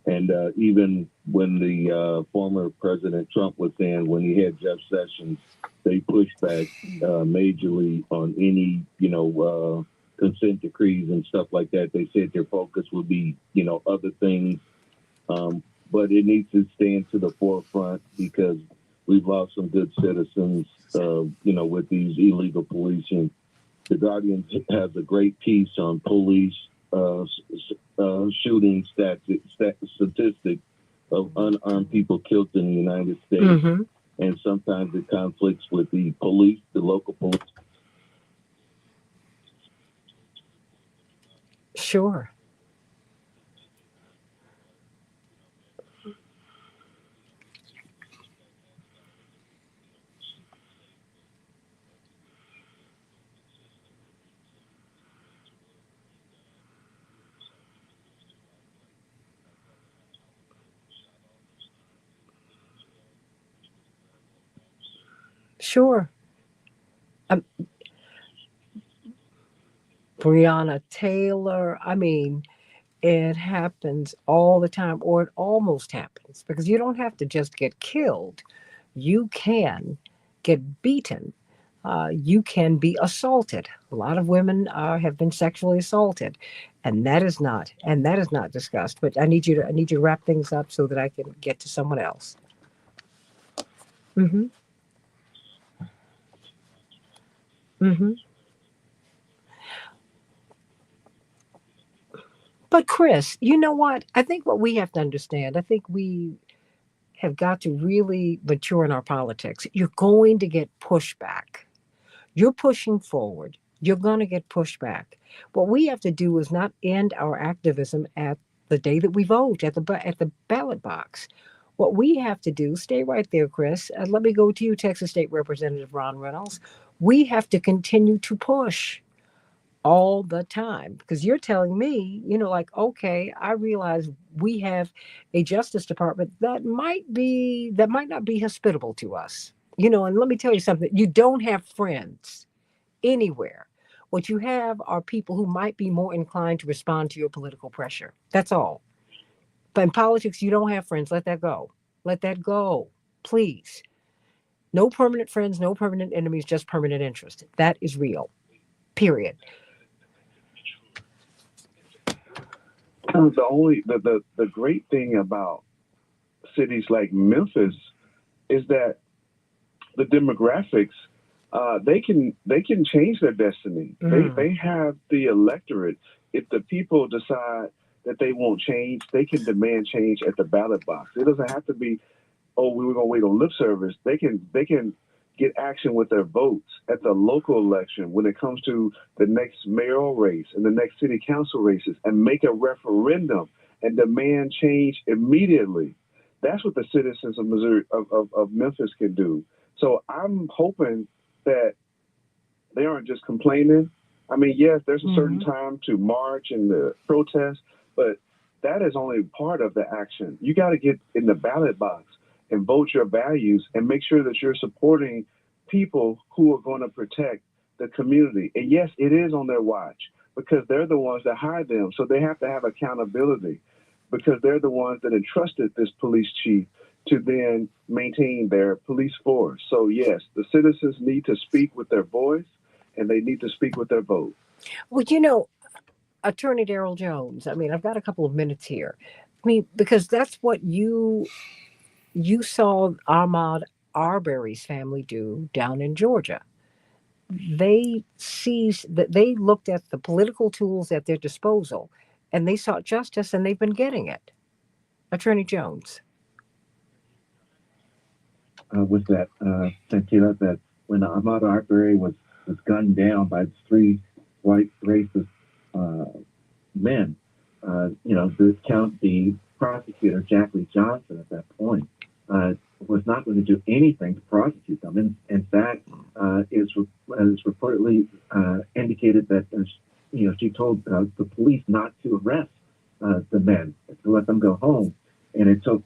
And even when the former President Trump was in, when he had Jeff Sessions, they pushed back majorly on any, you know, consent decrees and stuff like that. They said their focus would be, you know, other things. But it needs to stand to the forefront because we've lost some good citizens, you know, with these illegal policing. The Guardian has a great piece on police shooting statistics of unarmed people killed in the United States. Mm-hmm. And sometimes it conflicts with the police, the local police. Sure. Sure. Breonna Taylor. I mean, it happens all the time, or it almost happens, because you don't have to just get killed. You can get beaten. You can be assaulted. A lot of women have been sexually assaulted, and that is not discussed. But I need you to wrap things up so that I can get to someone else. Mm-hmm. Mm-hmm. But Chris, you know what? I think what we have to understand, I think we have got to really mature in our politics. You're going to get pushback. You're pushing forward. You're going to get pushback. What we have to do is not end our activism at the day that we vote, at the ballot box. What we have to do, stay right there, Chris. Let me go to you, Texas State Representative Ron Reynolds. We have to continue to push all the time, because you're telling me, like, okay, I realize we have a Justice Department that might not be hospitable to us, and let me tell you something, you don't have friends anywhere. What you have are people who might be more inclined to respond to your political pressure. That's all. But in politics, you don't have friends. Let that go. Let that go, please. No permanent friends, no permanent enemies, just permanent interest. That is real, period. The great thing about cities like Memphis is that the demographics, they can change their destiny. They have the electorate. If the people decide that they won't change, they can demand change at the ballot box. It doesn't have to be, oh, we were going to wait on lip service. They can get action with their votes at the local election when it comes to the next mayoral race and the next city council races, and make a referendum and demand change immediately. That's what the citizens of Missouri, of Memphis can do. So I'm hoping that they aren't just complaining. I mean, yes, there's a certain time to march and protest, but that is only part of the action. You got to get in the ballot box and vote your values and make sure that you're supporting people who are going to protect the community. And yes, it is on their watch, because they're the ones that hired them. So they have to have accountability, because they're the ones that entrusted this police chief to then maintain their police force. So yes, the citizens need to speak with their voice, and they need to speak with their vote. Well, Attorney Darrell Jones, I mean, I've got a couple of minutes here. I mean, because that's what you saw Ahmaud Arbery's family do down in Georgia. They looked at the political tools at their disposal, and they sought justice, and they've been getting it. Attorney Jones. With that, Santila, that when Ahmaud Arbery was gunned down by three white racist men, the prosecutor, Jackie Johnson, at that point, was not going to do anything to prosecute them. In fact, is reportedly indicated that she told the police not to arrest the men, to let them go home. And it took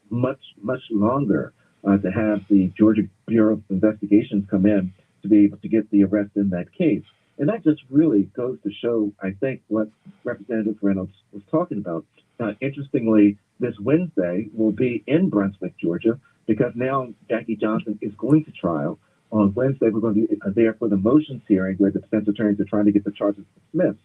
much longer to have the Georgia Bureau of Investigations come in to be able to get the arrest in that case. And that just really goes to show, I think, what Representative Reynolds was talking about. Interestingly, this Wednesday will be in Brunswick, Georgia, because now Jackie Johnson is going to trial. On Wednesday, we're going to be there for the motions hearing where the defense attorneys are trying to get the charges dismissed.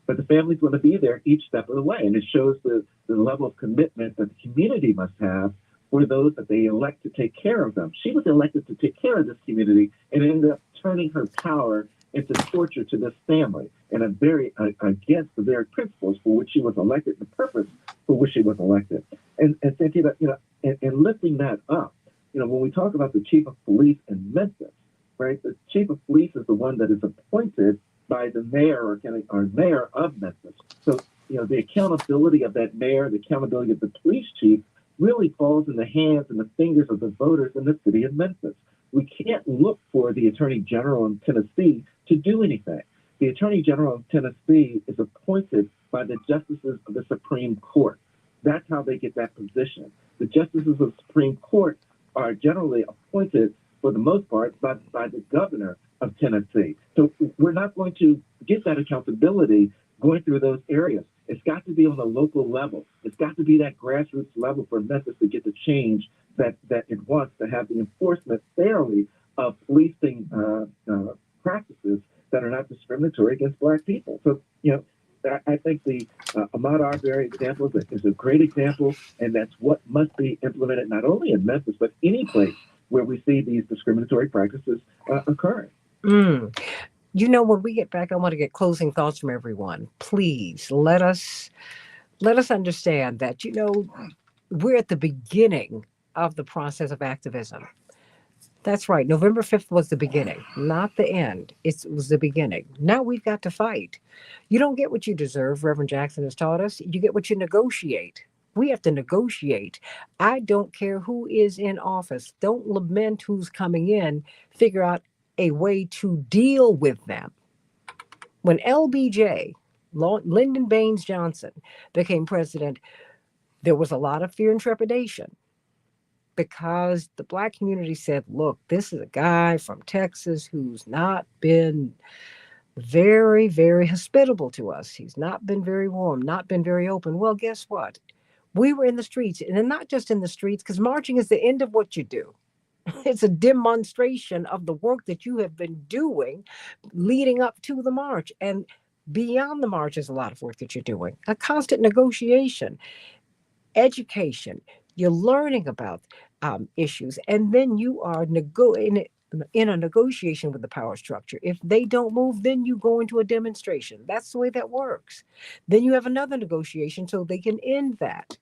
But the family's going to be there each step of the way. And it shows the level of commitment that the community must have for those that they elect to take care of them. She was elected to take care of this community and ended up turning her power It's a torture to this family, and a very against the very principles for which she was elected, the purpose for which she was elected. And Santita, and lifting that up, when we talk about the chief of police in Memphis, right? The chief of police is the one that is appointed by the mayor or mayor of Memphis. So, the accountability of that mayor, the accountability of the police chief really falls in the hands and the fingers of the voters in the city of Memphis. We can't look for the Attorney General in Tennessee to do anything. The Attorney General of Tennessee is appointed by the justices of the Supreme Court. That's how they get that position. The justices of the Supreme Court are generally appointed, for the most part, by the governor of Tennessee. So we're not going to get that accountability going through those areas. It's got to be on the local level. It's got to be that grassroots level for Memphis to get the change that it wants, to have the enforcement fairly of policing practices that are not discriminatory against Black people. So, I think the Ahmaud Arbery example is a great example, and that's what must be implemented not only in Memphis, but any place where we see these discriminatory practices occurring. When we get back, I want to get closing thoughts from everyone. Please let us understand that, we're at the beginning of the process of activism. That's right. November 5th was the beginning, not the end. It was the beginning. Now we've got to fight. You don't get what you deserve, Reverend Jackson has taught us. You get what you negotiate. We have to negotiate. I don't care who is in office. Don't lament who's coming in. Figure out a way to deal with them. When LBJ, Lyndon Baines Johnson, became president, there was a lot of fear and trepidation because the Black community said, look, this is a guy from Texas who's not been very, very hospitable to us. He's not been very warm, not been very open. Well, guess what? We were in the streets, and not just in the streets, because marching is the end of what you do. It's a demonstration of the work that you have been doing leading up to the march. And beyond the march is a lot of work that you're doing. A constant negotiation, education. You're learning about issues. And then you are in a negotiation with the power structure. If they don't move, then you go into a demonstration. That's the way that works. Then you have another negotiation so they can end that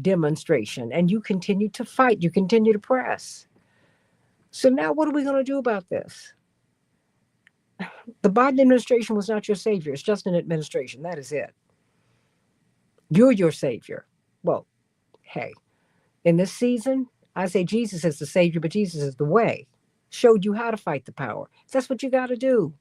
demonstration. And you continue to fight. You continue to press. So now what are we going to do about this? The Biden administration was not your savior. It's just an administration. That is it. You're your savior. Well, hey, in this season, I say Jesus is the savior, but Jesus is the way. Showed you how to fight the power. That's what you got to do.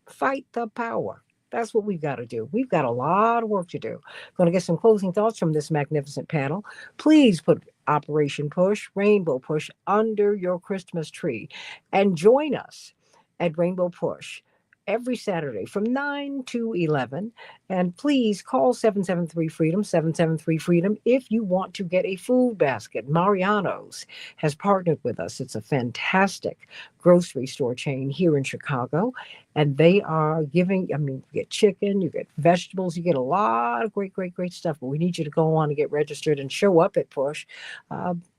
Fight the power. That's what we've got to do. We've got a lot of work to do. Going to get some closing thoughts from this magnificent panel. Please put Operation Push, Rainbow Push under your Christmas tree and join us at Rainbow Push every Saturday from 9 to 11. And please call 773-FREEDOM, 773-FREEDOM, if you want to get a food basket. Mariano's has partnered with us. It's a fantastic grocery store chain here in Chicago. And they are giving, you get chicken, you get vegetables, you get a lot of great, great, great stuff. But we need you to go on and get registered and show up at Push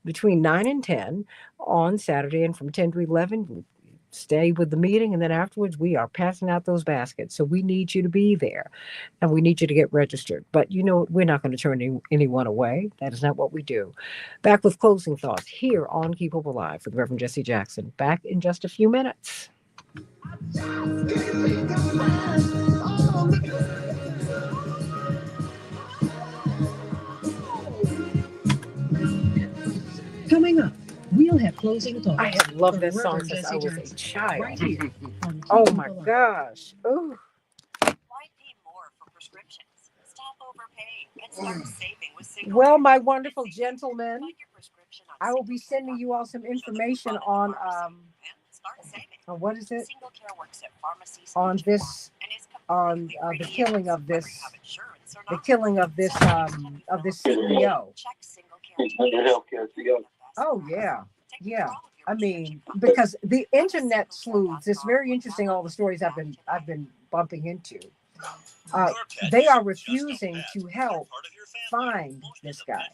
between 9 and 10 on Saturday, and from 10 to 11, stay with the meeting, and then afterwards we are passing out those baskets. So we need you to be there, and we need you to get registered. But we're not going to turn anyone away. That is not what we do. Back with closing thoughts here on Keep Hope Alive with Reverend Jesse Jackson. Back in just a few minutes. Coming up, we'll have closing thoughts. I have loved from this song Reverend since Jesse I was a Jackson, child. right here on Keep Oh Hope my Alive. gosh. Ooh. Why pay more for prescriptions? Stop overpaying and start saving with single. Well, my wonderful gentlemen, Find your prescription on I will be sending you all some information on start saving. what is it? Single Care works at pharmacies On this, and is on completely the free. killing of Whether this, you have insurance or the not. killing of this CEO. Check Single Care Healthcare, CEO. Oh yeah, yeah. I mean, because the internet sleuths, it's very interesting. All the stories I've been bumping into. They are refusing to help find this guy.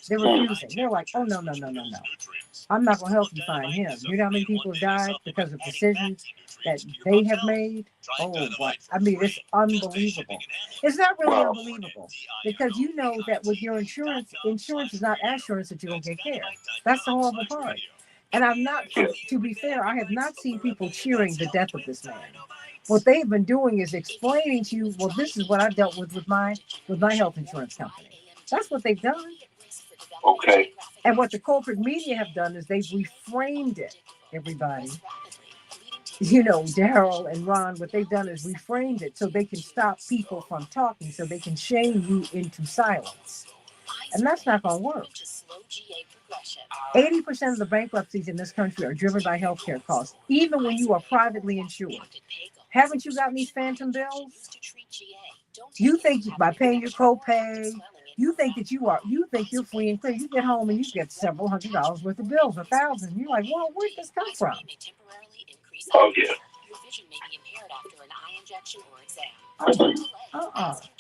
They're refusing. They're like, oh, no. I'm not going to help you find him. You know how many people have died because of decisions that they have made? Oh, what? I mean, it's unbelievable. It's not really unbelievable because you know that with your insurance is not assurance that you're going to get care. That's the horrible part. And I'm not, to be fair, I have not seen people cheering the death of this man. What they've been doing is explaining to you, well, this is what I dealt with my health insurance company. That's what they've done. Okay. And what the corporate media have done is they've reframed it, everybody. You know, Daryl and Ron, what they've done is reframed it so they can stop people from talking, so they can shame you into silence. And that's not going to work. 80% of the bankruptcies in this country are driven by healthcare costs, even when you are privately insured. Haven't you gotten these phantom bills? You think by paying your copay, you think you're free and clear. You get home and you get several $100s worth of bills, $1,000. You're like, well, where'd this come from? Oh, yeah.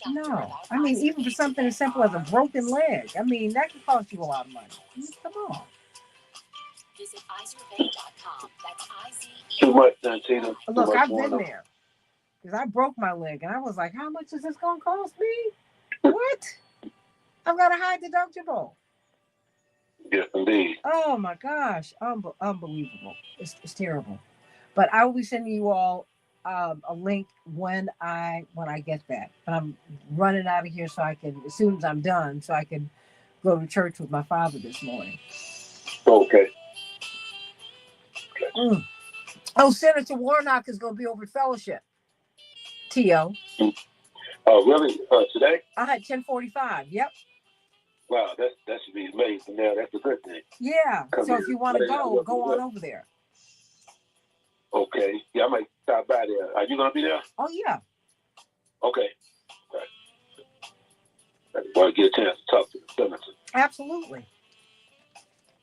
No. I mean, even for something as simple as a broken leg, I mean, that can cost you a lot of money. Come on. Too much, Santita. Look, I've been there because I broke my leg and I was like, how much is this going to cost me? What? I've got a high deductible. Yes, indeed. Oh my gosh, unbelievable! It's terrible. But I will be sending you all a link when I get that. But I'm running out of here so I can, as soon as I'm done, so I can go to church with my father this morning. Okay. Oh, Senator Warnock is going to be over at Fellowship. T.O. Oh, really? Today? I had 10:45. Yep. Wow, that should be amazing. Now that's a good thing. Yeah. So if you want to go on over there. Okay. Yeah, I might stop by there. Are you gonna be there? Oh yeah. Okay. I want to get a chance to talk to the senator. Absolutely.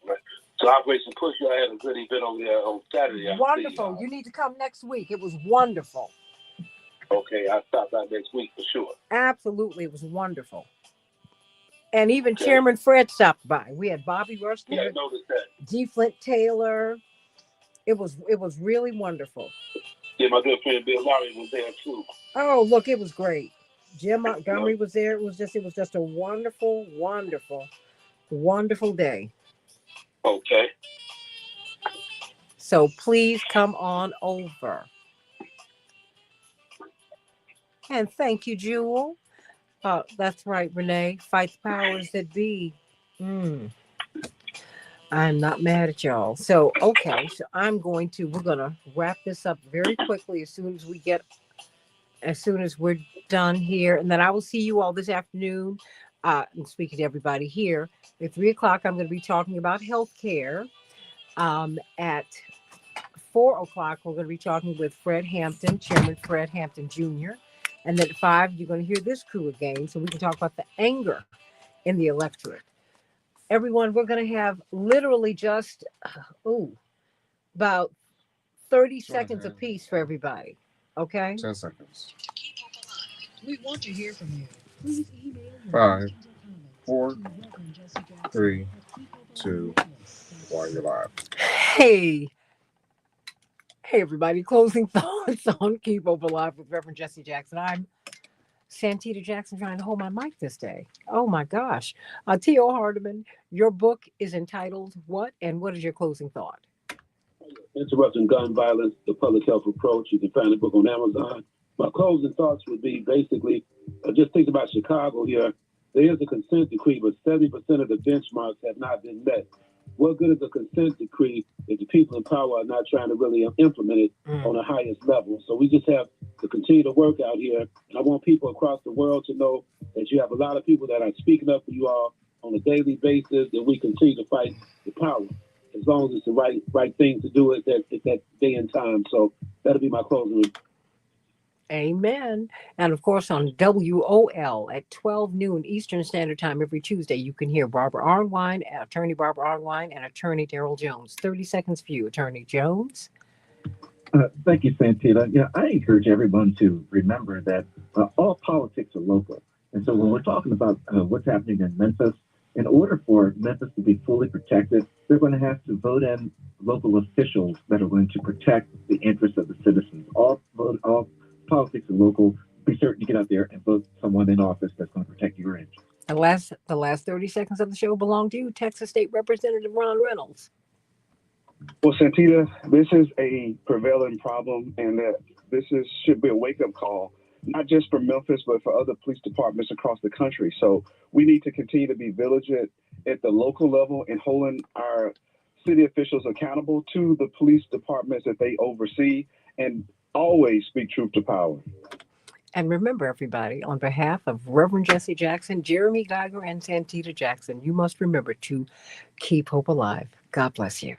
Right. So Operation Push, y'all had a good event over there on Saturday. Wonderful. You need to come next week. It was wonderful. Okay, I'll stop by next week for sure. Absolutely, it was wonderful. And even Chairman Fred stopped by. We had Bobby Rushton, Yeah, I noticed that. G. Flint Taylor. It was really wonderful. Yeah, my good friend Bill Lowry was there too. Oh, look, it was great. Jim Montgomery was there. It was just a wonderful, wonderful, wonderful day. Okay. So please come on over. And thank you, Jewel. That's right, Renee. Fight the powers that be. I'm not mad at y'all. So, okay. So we're going to wrap this up very quickly as soon as we're done here. And then I will see you all this afternoon. And speaking to everybody here at 3:00, I'm going to be talking about healthcare. At 4:00, we're going to be talking with Fred Hampton, Chairman Fred Hampton Jr. And then at 5, you're going to hear this crew again, so we can talk about the anger in the electorate. Everyone, we're going to have literally just about 30 seconds apiece for everybody. Okay? 10 seconds. We want to hear from you. Please email 5, 4, 3, 2, 1. You're live. Hey, everybody. Closing thoughts on Keep Hope Alive with Reverend Jesse Jackson. I'm Santita Jackson trying to hold my mic this day. Oh my gosh. T.O. Hardeman, your book is entitled what? And what is your closing thought? Interrupting Gun Violence, the Public Health Approach. You can find the book on Amazon. My closing thoughts would be basically, just think about Chicago here. There is a consent decree, but 70% of the benchmarks have not been met. What good is a consent decree if the people in power are not trying to really implement it on the highest level? So we just have to continue to work out here. And I want people across the world to know that you have a lot of people that are speaking up for you all on a daily basis, and we continue to fight the power as long as it's the right thing to do at that day and time. So that'll be my closing. Amen. And of course, on WOL at 12 noon Eastern Standard Time every Tuesday, you can hear Barbara Arnwine, Attorney Barbara Arnwine, and Attorney Daryl Jones. 30 seconds for you, Attorney Jones. Thank you, Santita. Yeah, I encourage everyone to remember that all politics are local. And so when we're talking about what's happening in Memphis, In order for Memphis to be fully protected, they're going to have to vote in local officials that are going to protect the interests of the citizens. All politics are local. Be certain to get out there and vote someone in office that's going to protect your interests. The last 30 seconds of the show belong to you, Texas State Representative Ron Reynolds. Well, Santita, this is a prevailing problem, and that should be a wake-up call, not just for Memphis, but for other police departments across the country. So we need to continue to be vigilant at the local level and holding our city officials accountable to the police departments that they oversee, and always speak truth to power. And remember, everybody, on behalf of Reverend Jesse Jackson, Jeremy Geiger, and Santita Jackson, you must remember to keep hope alive. God bless you.